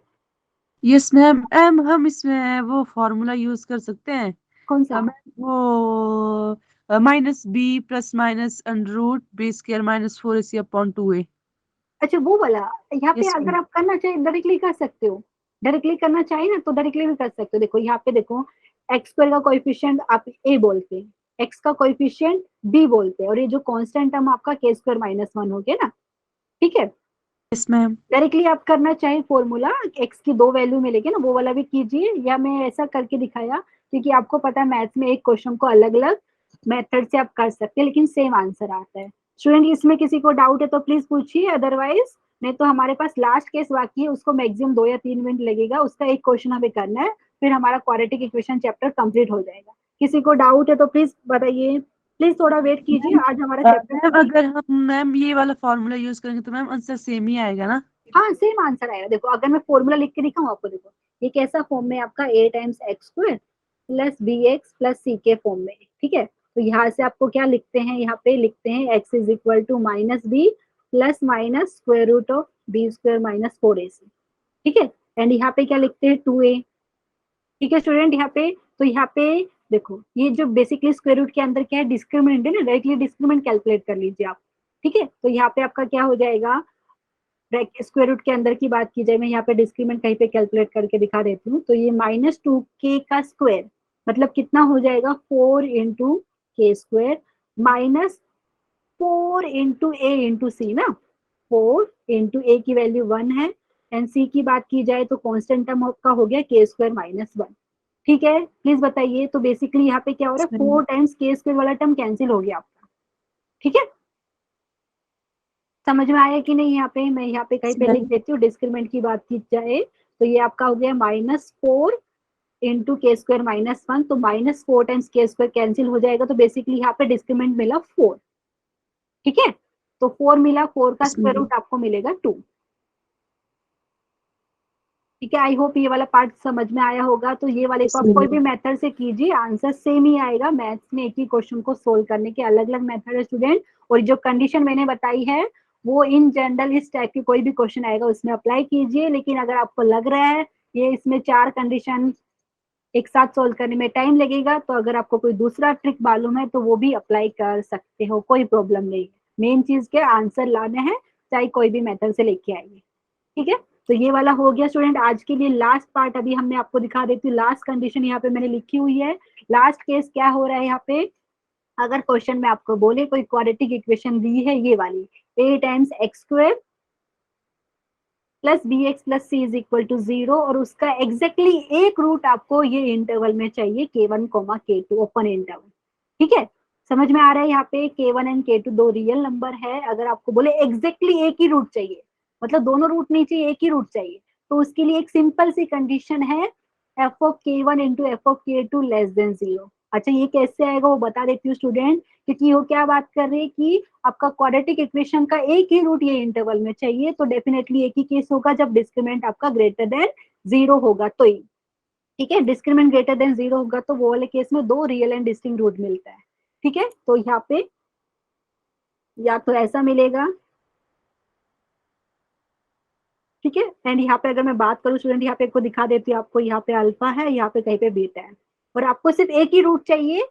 Yes ma'am. मैम हम इसमें वो फॉर्मूला यूज कर सकते हैं। कौन सा? वो -b + -√b² -4ac/2a। अच्छा वो वाला। यहाँ पे यस अगर मैम। आप करना चाहे डायरेक्टली कर सकते हो। डायरेक्टली करना चाहे ना तो डायरेक्टली भी कर सकते हो। देखो यहाँ पे देखो, x² का कोएफिशिएंट आप a बोलते हैं, x का कोएफिशिएंट b बोलते हैं, और ये जो कांस्टेंट टर्म आपका k² -1 हो गया ना, ठीक है। Yes ma'am. डायरेक्टली आप करना चाहे फॉर्मूला, x की 2 वैल्यू मिलेगी ना, वो वाला भी कीजिए, या मैं ऐसा करके दिखाया क्योंकि आपको पता है मैथ्स में एक क्वेश्चन को अलग अलग मेथड से आप कर सकते हैं लेकिन सेम आंसर आता है। स्टूडेंट इसमें किसी को डाउट है तो प्लीज पूछिए, अदरवाइज नहीं तो हमारे पास लास्ट केस बाकी है, उसको मैक्सिमम 2 या 3 मिनट लगेगा, उसका एक क्वेश्चन हमें करना है, फिर हमारा क्वाड्रेटिक इक्वेशन चैप्टर कंप्लीट हो जाएगा। किसी को डाउट है तो प्लीज बताइए, प्लीज थोड़ा वेट कीजिए, आज हमारा चैप्टर। मैम अगर हम मैम ये वाला फॉर्मूला यूज करेंगे तो मैम आंसर सेम ही आएगा ना? हाँ सेम आंसर आएगा। देखो अगर मैं फॉर्मूला लिख के दिखाऊं आपको, देखो ये कैसा फॉर्म में आपका a times x² + bx + c के फॉर्म में, ठीक है। तो यहाँ से आपको क्या लिखते हैं, यहाँ पे लिखते हैं x = -b ± √b² - 4ac, ठीक है। एंड यहाँ पे क्या लिखते हैं 2a, ठीक है स्टूडेंट। यहाँ पे तो यहाँ पे देखो ये जो बेसिकली स्क्वायर रूट के अंदर क्या है, डिस्क्रिमिनेंट है ना, डायरेक्टली डिस्क्रिमिनेंट कैलकुलेट कर लीजिए आप, ठीक है। तो यहाँ पे आपका क्या हो जाएगा, स्क्वायर रूट के अंदर की बात की जाए, मैं यहाँ पे डिस्क्रीमेंट कहीं पे कैलकुलेट करके दिखा देती हूँ। तो ये -2k का स्क्वायर मतलब कितना हो जाएगा, 4 × k² -4 × a × c ना, 4 × a की वैल्यू 1 है एंड c की बात की जाए तो कांस्टेंट टर्म का हो गया k² -1, ठीक है। प्लीज बताइए, तो बेसिकली यहाँ पे क्या हो रहा है, 4 टाइम्स k² वाला टर्म कैंसिल हो गया आपका, ठीक है। समझ में आया कि नहीं? यहाँ पे मैं यहाँ पे कहीं पे लिख देती हूँ, डिस्क्रिमिनेंट की बात की जाए तो ये आपका हो गया -4 × k² -1, तो -4 टाइम्स k² कैंसिल हो जाएगा, तो बेसिकली यहाँ पे डिस्क्रिमिनेंट मिला 4, ठीक है। तो 4 मिला, 4 का स्क्वायर रूट आपको मिलेगा 2, ठीक है। आई होप ये वाला पार्ट समझ में आया होगा। तो ये वाले को आप कोई भी मेथड से कीजिए, आंसर सेम ही आएगा। मैथ्स में एक ही क्वेश्चन को सोल्व करने के अलग अलग मेथड है स्टूडेंट, और जो कंडीशन मैंने बताई है वो इन जनरल इस टाइप की कोई भी क्वेश्चन आएगा उसमें अप्लाई कीजिए। लेकिन अगर आपको लग रहा है ये इसमें 4 कंडीशन एक साथ सोल्व करने में टाइम लगेगा, तो अगर आपको कोई दूसरा ट्रिक मालूम है तो वो भी अप्लाई कर सकते हो, कोई प्रॉब्लम नहीं। मेन चीज के आंसर लाने हैं, चाहे कोई भी मेथड से लेके आइए। ठीक है, तो ये वाला हो गया स्टूडेंट आज के लिए। लास्ट पार्ट अभी हमने आपको दिखा देती हूँ, लास्ट कंडीशन यहाँ पे मैंने लिखी हुई है। लास्ट केस क्या हो रहा है यहाँ पे, अगर क्वेश्चन में आपको बोले कोई क्वाड्रेटिक इक्वेशन दी है ये वाली, a times x square plus b x plus c is equal to 0 और उसका एग्जैक्टली एक रूट आपको ये इंटरवल में चाहिए k1 k2 ओपन इंटरवल। ठीक है, समझ में आ रहा है, यहाँ पे k1 एंड k2 दो रियल नंबर है। अगर आपको बोले एग्जैक्टली एक ही रूट चाहिए, मतलब दोनों रूट नहीं चाहिए, एक ही रूट चाहिए, तो उसके लिए एक सिंपल सी कंडीशन है F of k1 into f of k2 less than 0। अच्छा, ये कैसे आएगा वो बता देती हूँ स्टूडेंट, क्योंकि वो क्या बात कर रही है कि आपका क्वाड्रेटिक इक्वेशन का एक ही रूट ये इंटरवल में चाहिए, तो डेफिनेटली एक ही केस होगा जब डिस्क्रिमिनेंट आपका ग्रेटर देन 0 होगा तो ही। ठीक है, डिस्क्रिमिनेंट ग्रेटर देन 0 होगा तो वो वाले केस में दो रियल एंड डिस्टिंक्ट रूट मिलता है। ठीक है, तो यहाँ पे या तो ऐसा मिलेगा, ठीक है, एंड यहाँ पे अगर मैं बात करूँ स्टूडेंट, यहाँ पे आपको दिखा देती हूँ, आपको यहाँ पे अल्फा है, यहाँ पे कहीं पे बीटा है, और आपको सिर्फ एक ही रूट चाहिए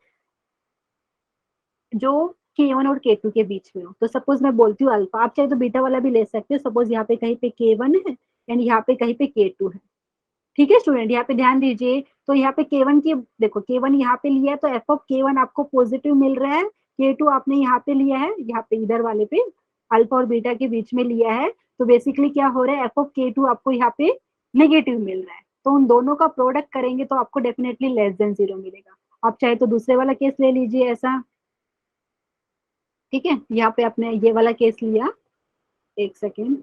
जो k1 और k2 के बीच में हो। तो सपोज मैं बोलती हूँ अल्फा, आप चाहे तो बीटा वाला भी ले सकते हो। सपोज यहाँ पे कहीं पे k1 है एंड यहाँ पे कहीं पे k2 है। ठीक है स्टूडेंट, यहाँ पे ध्यान दीजिए, तो यहाँ पे k1 की देखो, k1 यहाँ पे लिया है तो f ऑफ k1 आपको पॉजिटिव मिल रहा है, k2 आपने यहाँ पे लिया है, यहाँ पे इधर वाले पे अल्फा और बीटा के बीच में लिया है, तो बेसिकली क्या हो रहा है, f ऑफ k2 आपको यहाँ पे नेगेटिव मिल रहा है, तो उन दोनों का प्रोडक्ट करेंगे तो आपको डेफिनेटली लेस देन 0 मिलेगा। आप चाहे तो दूसरे वाला केस ले लीजिए ऐसा। ठीक है, यहाँ पे आपने ये वाला केस लिया, एक सेकेंड,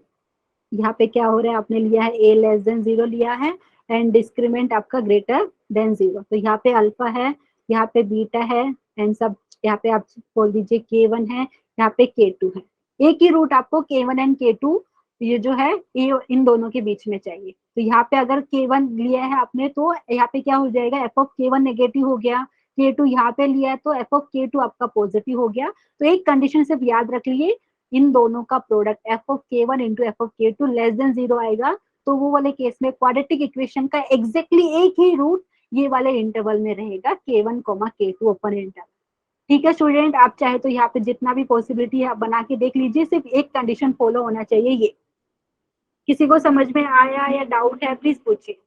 यहाँ पे क्या हो रहा है, आपने लिया है a लेस देन 0 लिया है एंड डिस्क्रिमेंट आपका ग्रेटर देन 0, तो यहाँ पे अल्फा है, यहाँ पे बीटा है एंड सब, यहाँ पे आप बोल दीजिए k1 है, यहाँ पे k2 है। एक ही रूट आपको k1 एंड k2 ये जो है ये इन दोनों के बीच में चाहिए। तो यहाँ पे अगर k1 लिया है आपने तो यहाँ पे क्या हो जाएगा, f ऑफ k1 नेगेटिव हो गया, k2 यहाँ पे लिया है तो f ऑफ k2 आपका पॉजिटिव हो गया। तो एक कंडीशन सिर्फ याद रख लिए, इन दोनों का product f of k1 into f of k2 less than 0 आएगा, तो वो वाले केस में क्वाड्रेटिक इक्वेशन का एग्जैक्टली एक ही रूट ये वाले इंटरवल में रहेगा k1 k2 ओपन इंटरवल। ठीक है स्टूडेंट, आप चाहे तो यहाँ पे जितना भी पॉसिबिलिटी है आप बना के देख लीजिए, सिर्फ एक कंडीशन फॉलो होना चाहिए। ये किसी को समझ में आया या डाउट है प्लीज पूछिए।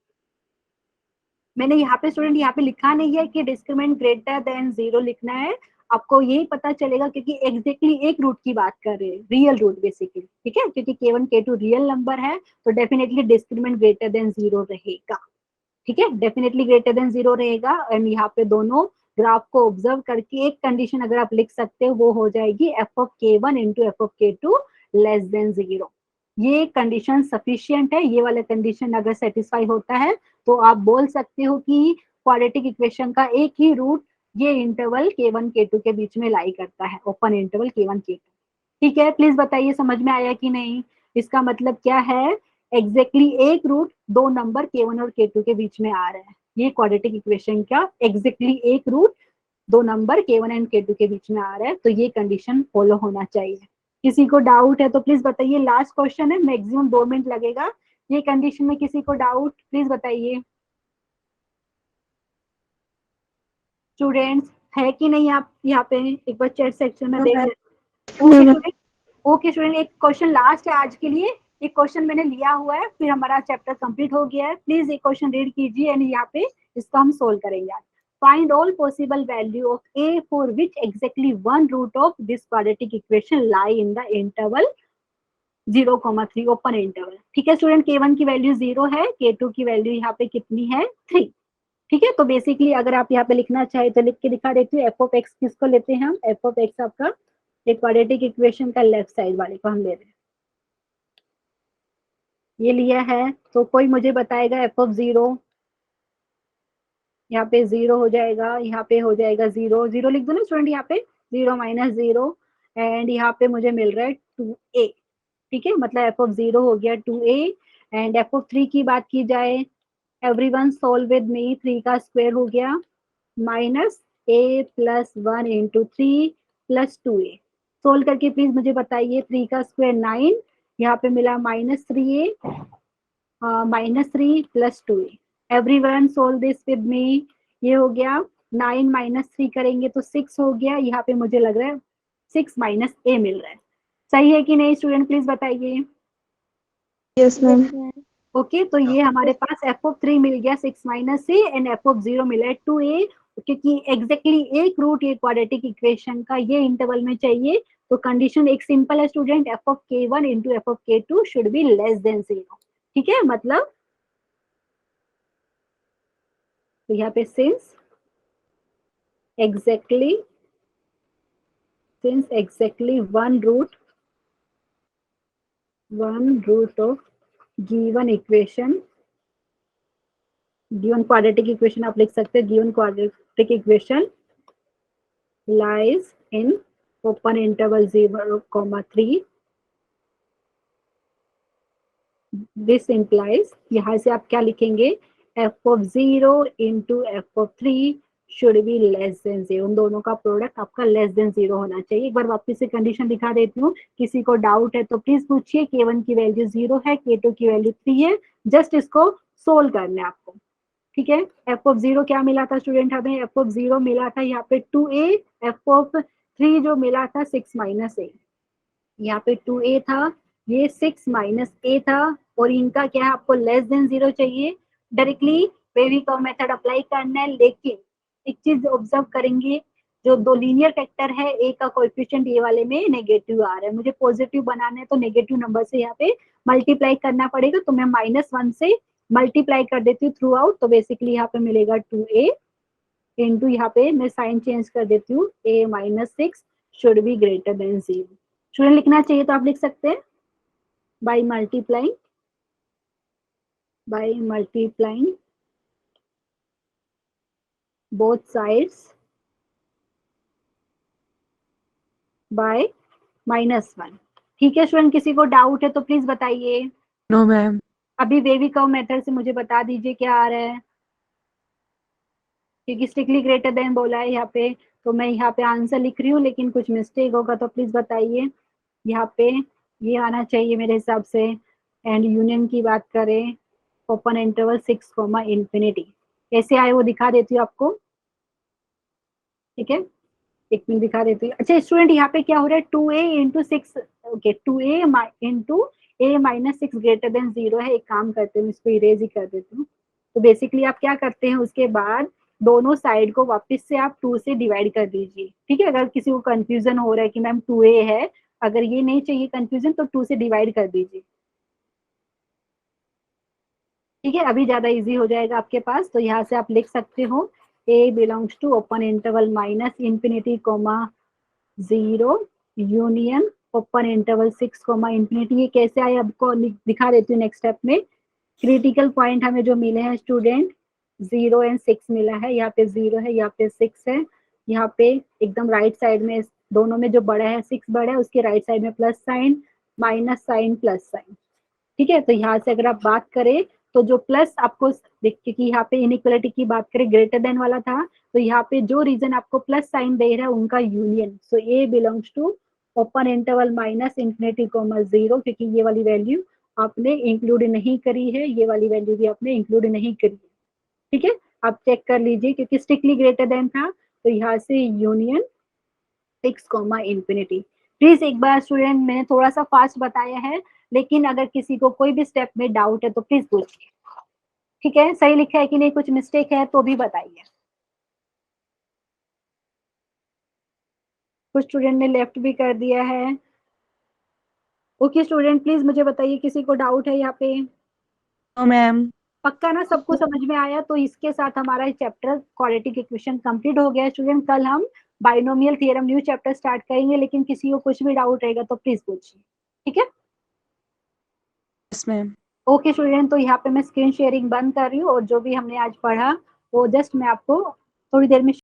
मैंने यहाँ पे स्टूडेंट यहाँ पे लिखा नहीं है कि डिस्क्रिमिनेंट ग्रेटर देन 0 लिखना है, आपको यही पता चलेगा क्योंकि एग्जैक्टली एक रूट की बात कर रहे हैं, रियल रूट बेसिकली। ठीक है, क्योंकि k1 k2 रियल नंबर है तो डेफिनेटली डिस्क्रिमिनेंट ग्रेटर देन 0 रहेगा। ठीक है, डेफिनेटली ग्रेटर देन 0 रहेगा एंड यहाँ पे दोनों ग्राफ को ऑब्जर्व करके एक कंडीशन अगर आप लिख सकते हो वो हो जाएगी f of k1 into f of k2 less than 0। ये कंडीशन सफिशियंट है, ये वाला कंडीशन अगर सेटिस्फाई होता है तो आप बोल सकते हो कि क्वाड्रेटिक इक्वेशन का एक ही रूट ये इंटरवल k1 k2 के बीच में लाई करता है, ओपन इंटरवल k1 k2। ठीक है, प्लीज बताइए समझ में आया कि नहीं। इसका मतलब क्या है, एग्जैक्टली एक रूट दो नंबर k1 और k2 के बीच में आ रहा है, ये क्वाड्रेटिक इक्वेशन का एग्जैक्टली एक रूट दो नंबर k1 एंड k2 के बीच में आ रहा है, तो ये कंडीशन फॉलो होना चाहिए। किसी को डाउट है तो प्लीज बताइए, लास्ट क्वेश्चन है, मैक्सिमम 2 मिनट लगेगा। ये कंडीशन में किसी को डाउट प्लीज बताइए स्टूडेंट्स, है कि नहीं। आप यहाँ पे एक बार चैट सेक्शन में देख लें। ओके स्टूडेंट, एक क्वेश्चन लास्ट है आज के लिए, एक क्वेश्चन मैंने लिया हुआ है, फिर हमारा चैप्टर कंप्लीट हो गया है। प्लीज एक क्वेश्चन रीड कीजिए एंड यहाँ पे इसका हम सोल्व करेंगे आज। Find all possible value of a for which exactly one root of this quadratic equation lie in the interval 0,3 open interval. ठीक है स्टूडेंट, k1 की वैल्यू 0 है, k2 की वैल्यू यहाँ पे कितनी है 3। ठीक है, तो बेसिकली अगर आप यहाँ पे लिखना चाहे तो लिख के दिखा देती हूँ। एफ ऑफ एक्स किसको लेते हैं हम, एफ ऑफ एक्स आपका एक क्वाड्रेटिक इक्वेशन का लेफ्ट साइड वाले को हम ले रहे हैं, ये लिया है, तो कोई मुझे बताएगा एफ ऑफ 0, यहाँ पे 0 हो जाएगा, यहाँ पे हो जाएगा 0 0 लिख दो ना स्टूडेंट, यहाँ पे 0 माइनस 0 एंड यहाँ पे मुझे मिल रहा है 2a। ठीक है, मतलब एफ ऑफ 0 हो गया 2a एंड एफ ऑफ 3 की बात की जाए, एवरीवन सॉल्व विद मी, 3 का स्क्वायर हो गया minus a plus 1 into 3 plus 2a। Solve करके प्लीज मुझे बताइए, 3 का स्क्वायर 9, यहाँ पे मिला minus 3a minus 3 plus 2a। Everyone solve this with me, ये हो गया 9 माइनस 3 करेंगे तो 6 हो गया, यहाँ पे मुझे लग रहा है 6 माइनस a मिल रहा है। सही है कि नहीं स्टूडेंट, प्लीज बताइए। Yes, ma'am. ओके तो ये हमारे पास एफ ऑफ 3 मिल गया 6 माइनस से एंड एफ ऑफ 0 मिला है 2a, क्योंकि एग्जैक्टली एक रूट ये क्वाड्रेटिक इक्वेशन का ये इंटरवल में चाहिए, तो कंडीशन एक सिंपल है student, f of k1 into f of k2 should be less than 0। ठीक है, मतलब तो यहाँ पे since exactly one root of given equation, given quadratic equation आप लिख सकते हैं, given quadratic equation lies in open interval 0, 3, this implies, यहाँ से आप क्या लिखेंगे, f of 0 into f of 3 should be less than 0, उन दोनों का प्रोडक्ट आपका लेस देन 0 होना चाहिए। एक बार वापस से कंडीशन दिखा देती हूँ, किसी को डाउट है तो प्लीज पूछिए। k1 की वैल्यू 0 है, k2 की वैल्यू 3 है, जस्ट इसको सोल्व करना है आपको। ठीक है, एफ ऑफ 0 क्या मिला था स्टूडेंट, हमें एफ ऑफ 0 मिला था यहाँ पे 2a, एफ ऑफ 3 जो मिला था 6 माइनस a, यहाँ पे 2a था, ये 6 माइनस a था, और इनका क्या है, आपको लेस देन 0 चाहिए। Directly wavy curve method apply करना है, लेकिन एक चीज ऑब्जर्व करेंगे, जो दो लीनियर फैक्टर है, ए का कोएफिशिएंट ये वाले में नेगेटिव आ रहा है, मुझे पॉजिटिव बनाना है तो नेगेटिव नंबर से यहाँ पे मल्टीप्लाई करना पड़ेगा, तो मैं -1 से मल्टीप्लाई कर देती हूँ थ्रू आउट, तो बेसिकली यहाँ पे मिलेगा 2a इंटू, यहाँ पे मैं साइन चेंज कर देती हूँ, a minus 6 should be greater than 0। Student लिखना चाहिए तो आप लिख सकते हैं, by multiplying both sides by -1। ठीक है स्टूडेंट, किसी को डाउट है तो प्लीज बताइए। No ma'am. अभी वेवी कर्व मेथड से मुझे बता दीजिए क्या आ रहा है, क्योंकि स्ट्रिक्टली ग्रेटर देन बोला है यहाँ पे, तो मैं यहाँ पे आंसर लिख रही हूँ, लेकिन कुछ मिस्टेक होगा तो प्लीज बताइए। यहाँ पे ये आना चाहिए मेरे हिसाब से, एंड यूनियन की बात करें, ओपन इंटरवल 6, इंफिनिटी, कैसे आए वो दिखा देती हूँ आपको। ठीक है, एक मिनट दिखा देती हूँ। अच्छा स्टूडेंट, यहाँ पे क्या हो रहा है, 2a into 6, okay 2a into a minus 6 greater than 0 है। एक काम करते हैं, इसको इरेज ही कर देती हूँ। तो बेसिकली आप क्या करते हैं, उसके बाद दोनों साइड को वापस से आप 2 से डिवाइड कर दीजिए। ठीक है, अगर किसी को कंफ्यूजन हो रहा है कि मैम 2a है, अगर ये नहीं चाहिए कंफ्यूजन तो 2 से डिवाइड कर दीजिए। ठीक है, अभी ज्यादा इजी हो जाएगा आपके पास, तो यहाँ से आप लिख सकते हो a belongs to open interval minus infinity comma 0 union open interval 6, infinity. ये कैसे आए आपको दिखा देती हूँ नेक्स्ट स्टेप में। क्रिटिकल पॉइंट हमें जो मिले हैं स्टूडेंट, 0 एंड 6 मिला है, यहाँ पे 0 है, यहाँ पे 6 है, यहाँ पे एकदम राइट साइड में दोनों में जो बड़ा है 6 बड़ा है, उसके राइट साइड में plus sign, minus sign, plus sign. ठीक है, तो यहाँ से अगर आप बात करें तो जो प्लस आपको देखिए कि यहाँ पे इनइक्वालिटी की बात करें, ग्रेटर देन वाला था, तो यहाँ पे जो रीजन आपको प्लस साइन दे रहा है उनका union, so a belongs to open interval minus infinity comma 0, क्योंकि ये वाली वैल्यू आपने इंक्लूड नहीं करी है, ये वाली वैल्यू भी आपने इंक्लूड नहीं करी है। ठीक है, आप चेक कर लीजिए, क्योंकि स्ट्रिक्टली ग्रेटर देन था, तो यहाँ से यूनियन 6, इंफिनिटी। प्लीज एक बार स्टूडेंट, मैंने थोड़ा सा फास्ट बताया है, लेकिन अगर किसी को कोई भी स्टेप में डाउट है तो प्लीज पूछिए। ठीक है, सही लिखा है कि नहीं, कुछ मिस्टेक है तो भी बताइए। कुछ स्टूडेंट ने लेफ्ट भी कर दिया है। ओके स्टूडेंट, प्लीज मुझे बताइए, किसी को डाउट है यहाँ पे? No ma'am. पक्का ना, सबको समझ में आया? तो इसके साथ हमारा चैप्टर क्वाड्रेटिक इक्वेशन कंप्लीट हो गया स्टूडेंट। कल हम binomial theorem new chapter start करेंगे, लेकिन किसी को कुछ भी डाउट रहेगा तो प्लीज पूछिए। ठीक है, यस मैम। ओके स्टूडेंट, तो यहाँ पे मैं स्क्रीन शेयरिंग बंद कर रही हूँ, और जो भी हमने आज पढ़ा वो जस्ट मैं आपको थोड़ी देर में